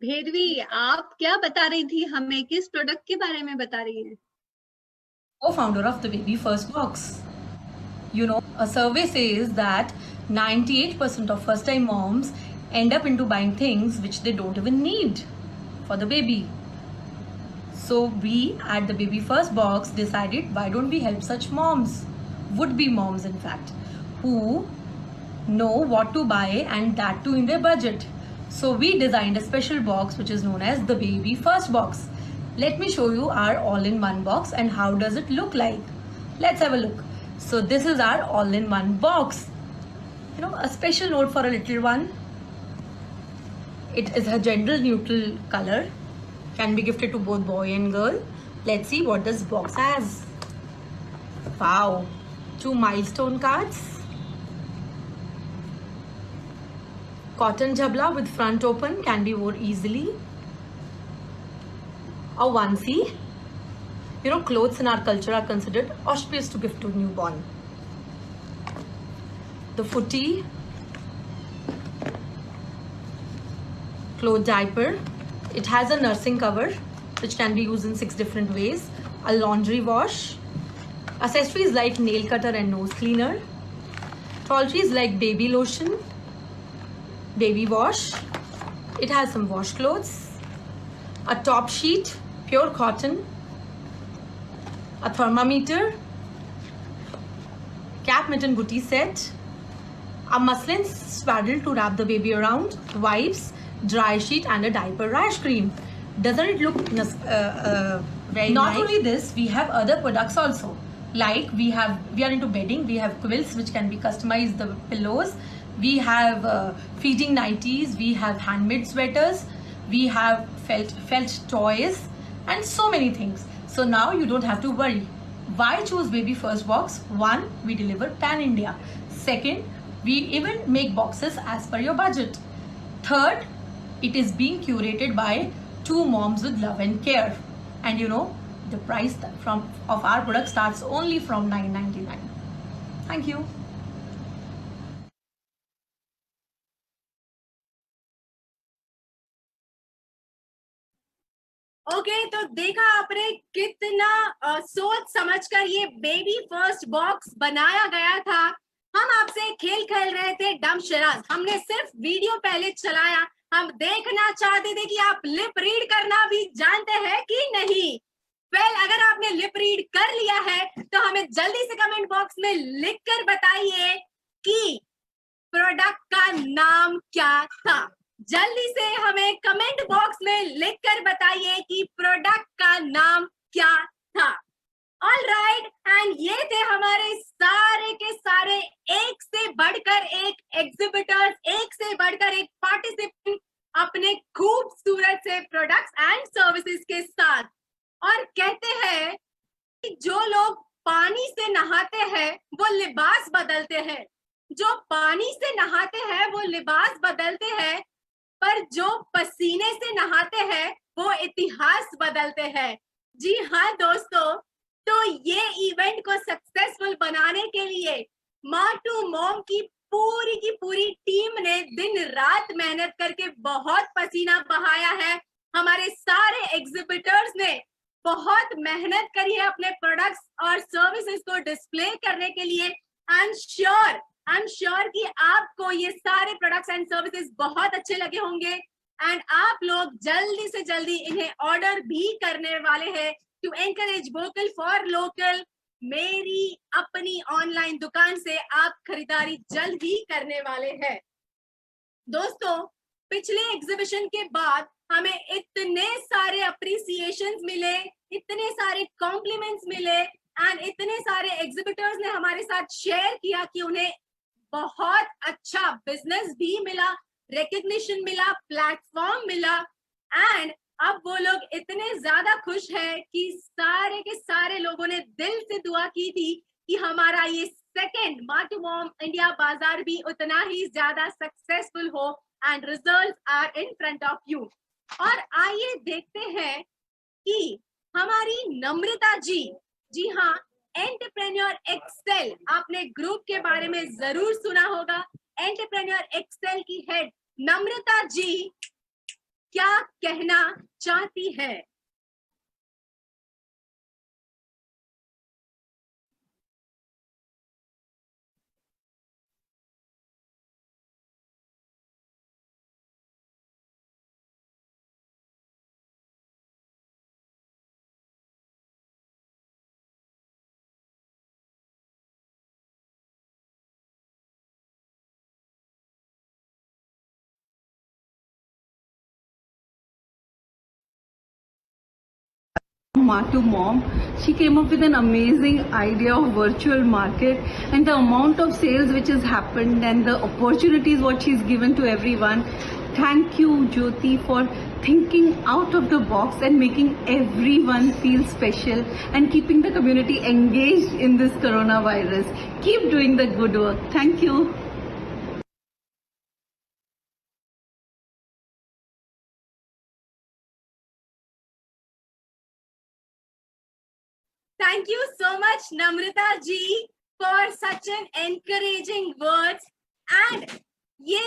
भेदवी, आप क्या बता रही थी हमें, किस प्रोडक्ट के बारे में बता रही हैं? Co-founder of the Baby First Box. You know, a survey says that 98% of first-time moms end up into buying things which they don't even need for the baby. So we at the Baby First Box decided, why don't we help such moms, would-be moms in fact, who know what to buy and that too in their budget. So we designed a special box which is known as the Baby First Box. Let me show you our all-in-one box and how does it look like. Let's have a look. So this is our all-in-one box. You know, a special note for a little one. It is a gender neutral color. Can be gifted to both boy and girl. Let's see what this box has. Wow. 2 milestone cards. Cotton jhabla with front open, can be worn easily. A onesie. You know, clothes in our culture are considered auspicious to gift to newborn. The footy, cloth diaper. It has a nursing cover which can be used in 6 different ways. A laundry wash. Accessories like nail cutter and nose cleaner. Toiletries like baby lotion, baby wash. It has some washcloths. A top sheet, pure cotton. A thermometer. Cap mitten booty set. A muslin swaddle to wrap the baby around. Wipes, dry sheet and a diaper rash cream. Doesn't it look very nice? Not only this, we have other products also. Like we are into bedding. We have quilts which can be customized, the pillows. We have feeding nighties. We have handmade sweaters. We have felt toys and so many things. So now you don't have to worry. Why choose Baby First Box? 1, we deliver pan India. 2nd, we even make boxes as per your budget. 3rd, it is being curated by 2 moms with love and care. And you know, the price of our product starts only from $9.99. Thank you. Okay तो देखा आपने कितना सोच समझकर ये baby first box बनाया गया था। हम आपसे खेल खेल रहे थे डम शराज। हमने सिर्फ वीडियो पहले चलाया, हम देखना चाहते थे कि आप लिप रीड करना भी जानते हैं कि नहीं। वेल, अगर आपने लिप रीड कर लिया है तो हमें जल्दी से कमेंट बॉक्स में लिखकर बताइए कि प्रोडक्ट का नाम क्या था। जल्दी से हमें कमेंट बॉक्स में लिखकर बताइए कि प्रोडक्ट का नाम क्या था। ऑल राइट, एंड ये थे हमारे सारे के सारे एक से बढ़कर एक एग्जिबिटर्स, एक से बढ़कर एक पार्टिसिपेंट अपने खूबसूरत से प्रोडक्ट्स एंड सर्विसेज के साथ। और कहते हैं कि जो लोग पानी से नहाते हैं वो लिबास बदलते हैं, जो पानी से नहाते हैं वो लिबास बदलते हैं, पर जो पसीने से नहाते हैं वो इतिहास बदलते हैं। जी हाँ दोस्तों, तो ये इवेंट को सक्सेसफुल बनाने के लिए माँ टू मॉम की पूरी टीम ने दिन रात मेहनत करके बहुत पसीना बहाया है। हमारे सारे एग्जिबिटर्स ने बहुत मेहनत करी है अपने प्रोडक्ट्स और सर्विसेज को डिस्प्ले करने के लिए। आई एम श्योर कि आपको ये सारे प्रोडक्ट्स एंड सर्विसेज बहुत अच्छे लगे होंगे एंड आप लोग जल्दी से जल्दी इन्हें ऑर्डर भी करने वाले हैं to encourage vocal for local. मेरी अपनी ऑनलाइन दुकान से आप खरीदारी जल्द ही करने वाले हैं। दोस्तों, पिछले एग्जीबिशन के बाद हमें इतने सारे अप्रिसिएशंस मिले, इतने सारे कॉम्प्लीमेंट्स मिले एंड इतने सारे एग्जिबिटर्स ने हमारे साथ शेयर किया कि उन्हें बहुत अच्छा बिजनेस भी मिला, रिकग्निशन मिला, प्लेटफॉर्म मिला एंड अब वो लोग इतने ज्यादा खुश हैं कि सारे के सारे लोगों ने दिल से दुआ की थी कि हमारा ये सेकंड माँ टू मॉम इंडिया बाजार भी उतना ही ज्यादा सक्सेसफुल हो and results are in front of you. और आइए देखते हैं कि हमारी नम्रता जी हाँ, एंटरप्रेन्योर एक्सेल, आपने ग्रुप के बारे में जरूर सुना होगा। एंटरप्रेन्योर एक्सेल की हेड नम्रता जी क्या कहना चाहती है? Matu Mom. She came up with an amazing idea of virtual market, and the amount of sales which has happened and the opportunities what she's given to everyone. Thank you, Jyoti, for thinking out of the box and making everyone feel special and keeping the community engaged in this coronavirus. Keep doing the good work. Thank you. Thank you so much, Namrata ji, for such an encouraging words. And ये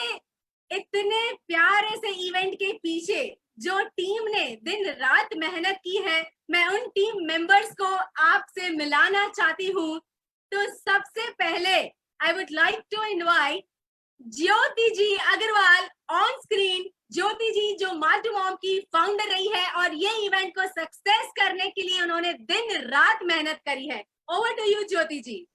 इतने प्यारे से event के पीछे जो team ने दिन रात मेहनत की है, मैं उन टीम मेंबर्स को आपसे मिलाना चाहती हूँ। तो सबसे पहले I would like to invite Jyoti ji Agrawal on screen. Jyoti ji जो माटू मॉम की फाउंडर रही है और ये इवेंट को सक्सेस करने के लिए उन्होंने दिन रात मेहनत करी है। Over to you Jyoti ji.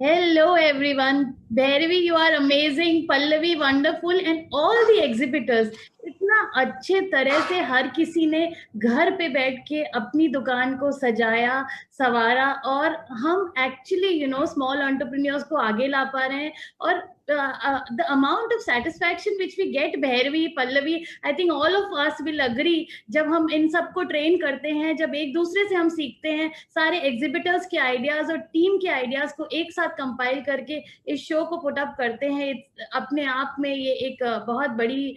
Hello everyone, Bhairavi, you are amazing, Pallavi wonderful, and all the exhibitors. इतना अच्छे तरह से हर किसी ने घर पे बैठ के अपनी दुकान को सजाया संवारा और हम एक्चुअली स्मॉल एंटरप्रेन्योर्स को आगे ला पा रहे हैं और the amount of satisfaction which we get, Bhairavi, Pallavi, I think all of us will agree, जब हम इन सबको ट्रेन करते हैं, जब एक दूसरे से हम सीखते हैं, सारे एग्जिबिटर्स के आइडियाज और टीम के आइडियाज को एक साथ कंपाइल करके इस शो को पुट अप करते हैं, अपने आप में ये एक बहुत बड़ी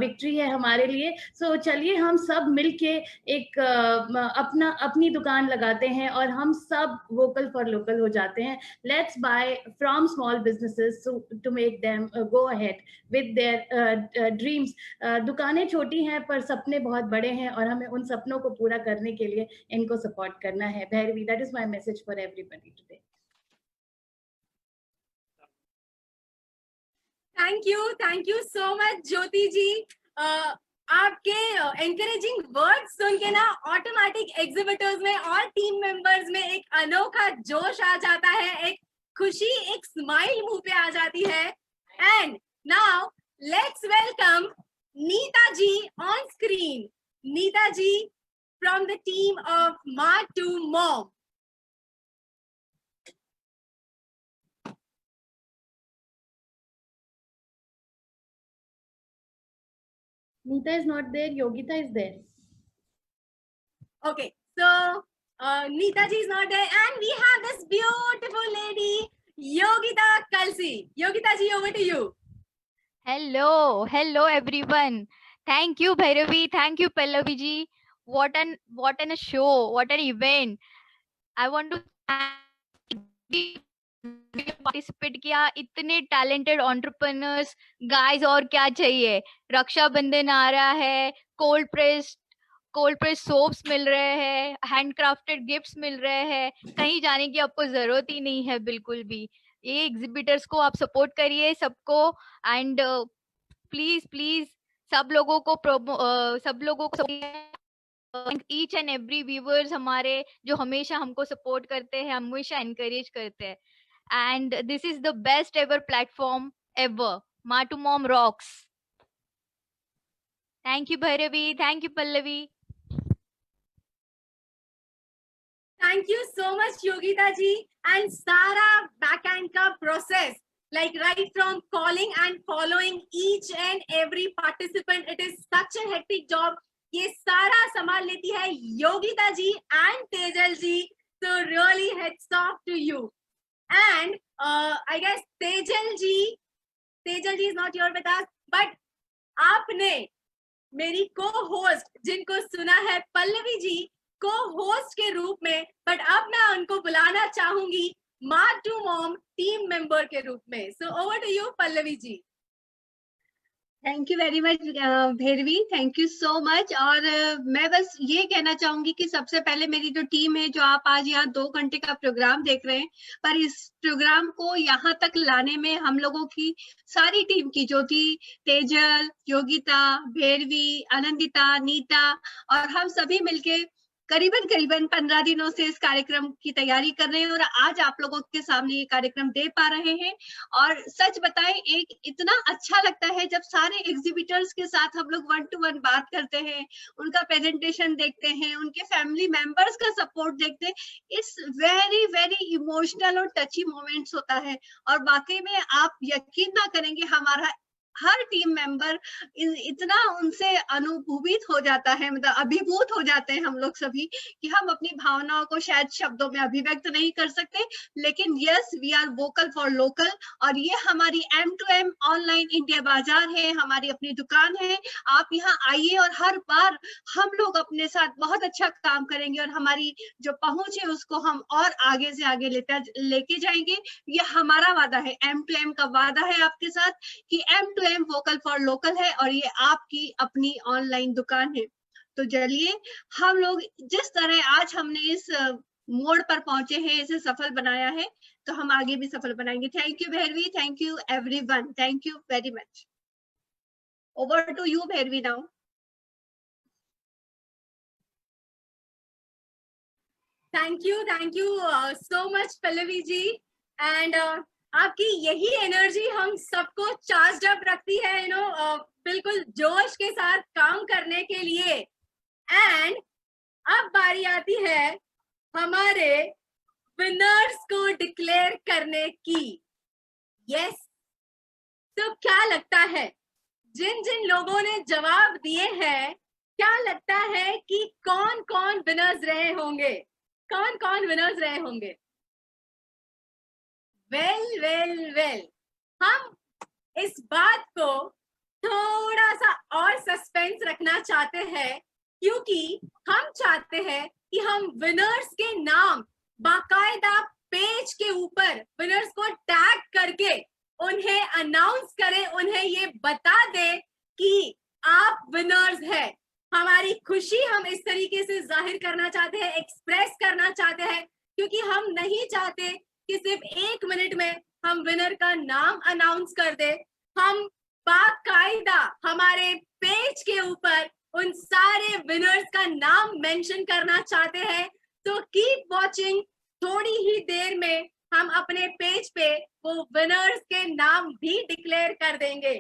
विक्ट्री है हमारे लिए। सो चलिए हम सब मिलके एक अपनी दुकान लगाते हैं और हम सब वोकल फॉर लोकल हो जाते हैं। Let's buy from small businesses to make them go ahead with their dreams. दुकानें छोटी हैं पर सपने बहुत बड़े हैं और हमें उन सपनों को पूरा करने के लिए इनको सपोर्ट करना है। Bhairavi, that is my message for everybody today. Thank you so much ज्योति जी। आपके encouraging words सुन के ना ऑटोमेटिक एग्जिबिटर्स में और टीम मेंबर्स में एक अनोखा जोश आ जाता है, एक खुशी, एक स्माइल मुंह पे आ जाती है। And now let's welcome Neeta ji on screen. Neeta ji from the team of Matu mom. Nita is not there, Yogita is there. Okay, so Neeta ji is not there, and we have this beautiful lady, Yogita Kalsi. Yogita ji, over to you. Hello everyone. Thank you, Bhairavi. Thank you, Pallavi ji. What an a show, what an event. I want to thank participate किया, इतने talented entrepreneurs guys, और क्या चाहिए। रक्षाबंधन आ रहा है, cold press soaps मिल रहे हैं, handcrafted gifts मिल रहे हैं, कहीं जाने की आपको जरूरत ही नहीं है बिल्कुल भी। ये एग्जिबिटर्स को आप सपोर्ट करिए सबको, एंड प्लीज सब लोगों को ईच एंड एवरी व्यूअर्स हमारे जो हमेशा हमको सपोर्ट करते हैं, हमेशा एनकरेज करते हैं। And this is the best ever platform ever. Matu Mom rocks. Thank you, Bhairavi. Thank you, Pallavi. Thank you so much, Yogita ji. And Sara backend ka process, like right from calling and following each and every participant, it is such a hectic job. ये सारा संभाल लेती है योगिता जी and Tejal ji. So really heads off to you. And I guess Tejal ji is not here with us, but आपने मेरी co-host जिनको सुना है पल्लवी जी co-host के रूप में, but अब मैं उनको बुलाना चाहूंगी माँ टू मॉम टीम मेंबर के रूप में. So over to you, Pallavi ji. Thank you very much Bhairavi, thank you so much. और मैं बस ये कहना चाहूंगी कि सबसे पहले मेरी जो टीम है, जो आप आज यहाँ 2 घंटे का प्रोग्राम देख रहे हैं, पर इस प्रोग्राम को यहाँ तक लाने में हम लोगों की सारी टीम की, ज्योति, तेजल, योगिता, भैरवी, आनंदिता, नीता और हम सभी मिलके करीबन 15 दिनों से इस कार्यक्रम की तैयारी कर रहे हैं और आज आप लोगों के सामने ये कार्यक्रम दे पा रहे हैं. और सच बताएं, एक इतना अच्छा लगता है जब सारे एग्जिबिटर्स के साथ हम लोग 1 to 1 बात करते हैं, उनका प्रेजेंटेशन देखते हैं, उनके फैमिली मेंबर्स का सपोर्ट देखते हैं. इट्स वेरी वेरी इमोशनल और टची मोमेंट्स होता है. और वाकई में आप यकीन ना करेंगे, हमारा हर टीम मेंबर इतना उनसे अनुभूत हो जाता है, मतलब अभिभूत हो जाते हैं हम लोग सभी, कि हम अपनी भावनाओं को शायद शब्दों में अभिव्यक्त नहीं कर सकते. लेकिन yes, we are vocal for local. और ये हमारी M2M ऑनलाइन इंडिया बाजार है, हमारी अपनी दुकान है. आप यहाँ आइए और हर बार हम लोग अपने साथ बहुत अच्छा काम करेंगे और हमारी जो पहुंच है उसको हम और आगे से आगे लेके जाएंगे. ये हमारा वादा है, M2M का वादा है आपके साथ कि M2M वोकल फॉर लोकल है और ये आपकी अपनी ऑनलाइन दुकान है. तो चलिए, हम लोग जिस तरह आज हमने इस मोड़ पर पहुंचे हैं, इसे सफल बनाया है, तो हम आगे भी सफल बनाएंगे. Thank you Bhairavi, thank you everyone, thank you very much. Over to you Bhairavi now. Thank you so much Pallavi ji. And आपकी यही एनर्जी हम सबको चार्ज अप रखती है, बिल्कुल जोश के साथ काम करने के लिए. एंड अब बारी आती है हमारे विनर्स को डिक्लेयर करने की. यस, तो क्या लगता है, जिन जिन लोगों ने जवाब दिए हैं, क्या लगता है कि कौन कौन विनर्स रहे होंगे? कौन कौन विनर्स रहे होंगे? वेल, हम इस बात को थोड़ा सा और सस्पेंस रखना चाहते हैं, क्योंकि हम चाहते हैं कि हम विनर्स के नाम बाकायदा पेज के ऊपर विनर्स को टैग करके उन्हें अनाउंस करें, उन्हें ये बता दें कि आप विनर्स हैं. हमारी खुशी हम इस तरीके से जाहिर करना चाहते हैं, एक्सप्रेस करना चाहते हैं, क्योंकि हम नहीं चाहते कि सिर्फ 1 मिनट में हम विनर का नाम अनाउंस कर दे. हम बाकायदा हमारे पेज के ऊपर उन सारे विनर्स का नाम मेंशन करना चाहते हैं. तो कीप वॉचिंग, थोड़ी ही देर में हम अपने पेज पे वो विनर्स के नाम भी डिक्लेयर कर देंगे.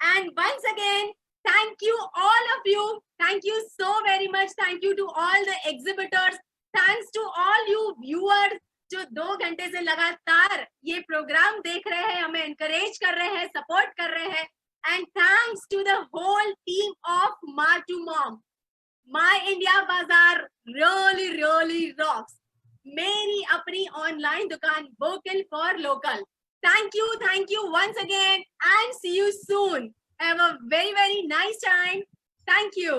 And once again, thank you all of you, thank you so very much, thank you to all the exhibitors, thanks to all you viewers जो 2 घंटे से लगातार ये प्रोग्राम देख रहे हैं, हमें एनकरेज कर रहे हैं, सपोर्ट कर रहे हैं. And thanks to the whole team of Maa to mom. My India Bazaar really rocks. मेरी अपनी ऑनलाइन दुकान vocal for local. Thank you once again and see you soon. Have a very nice time. Thank you.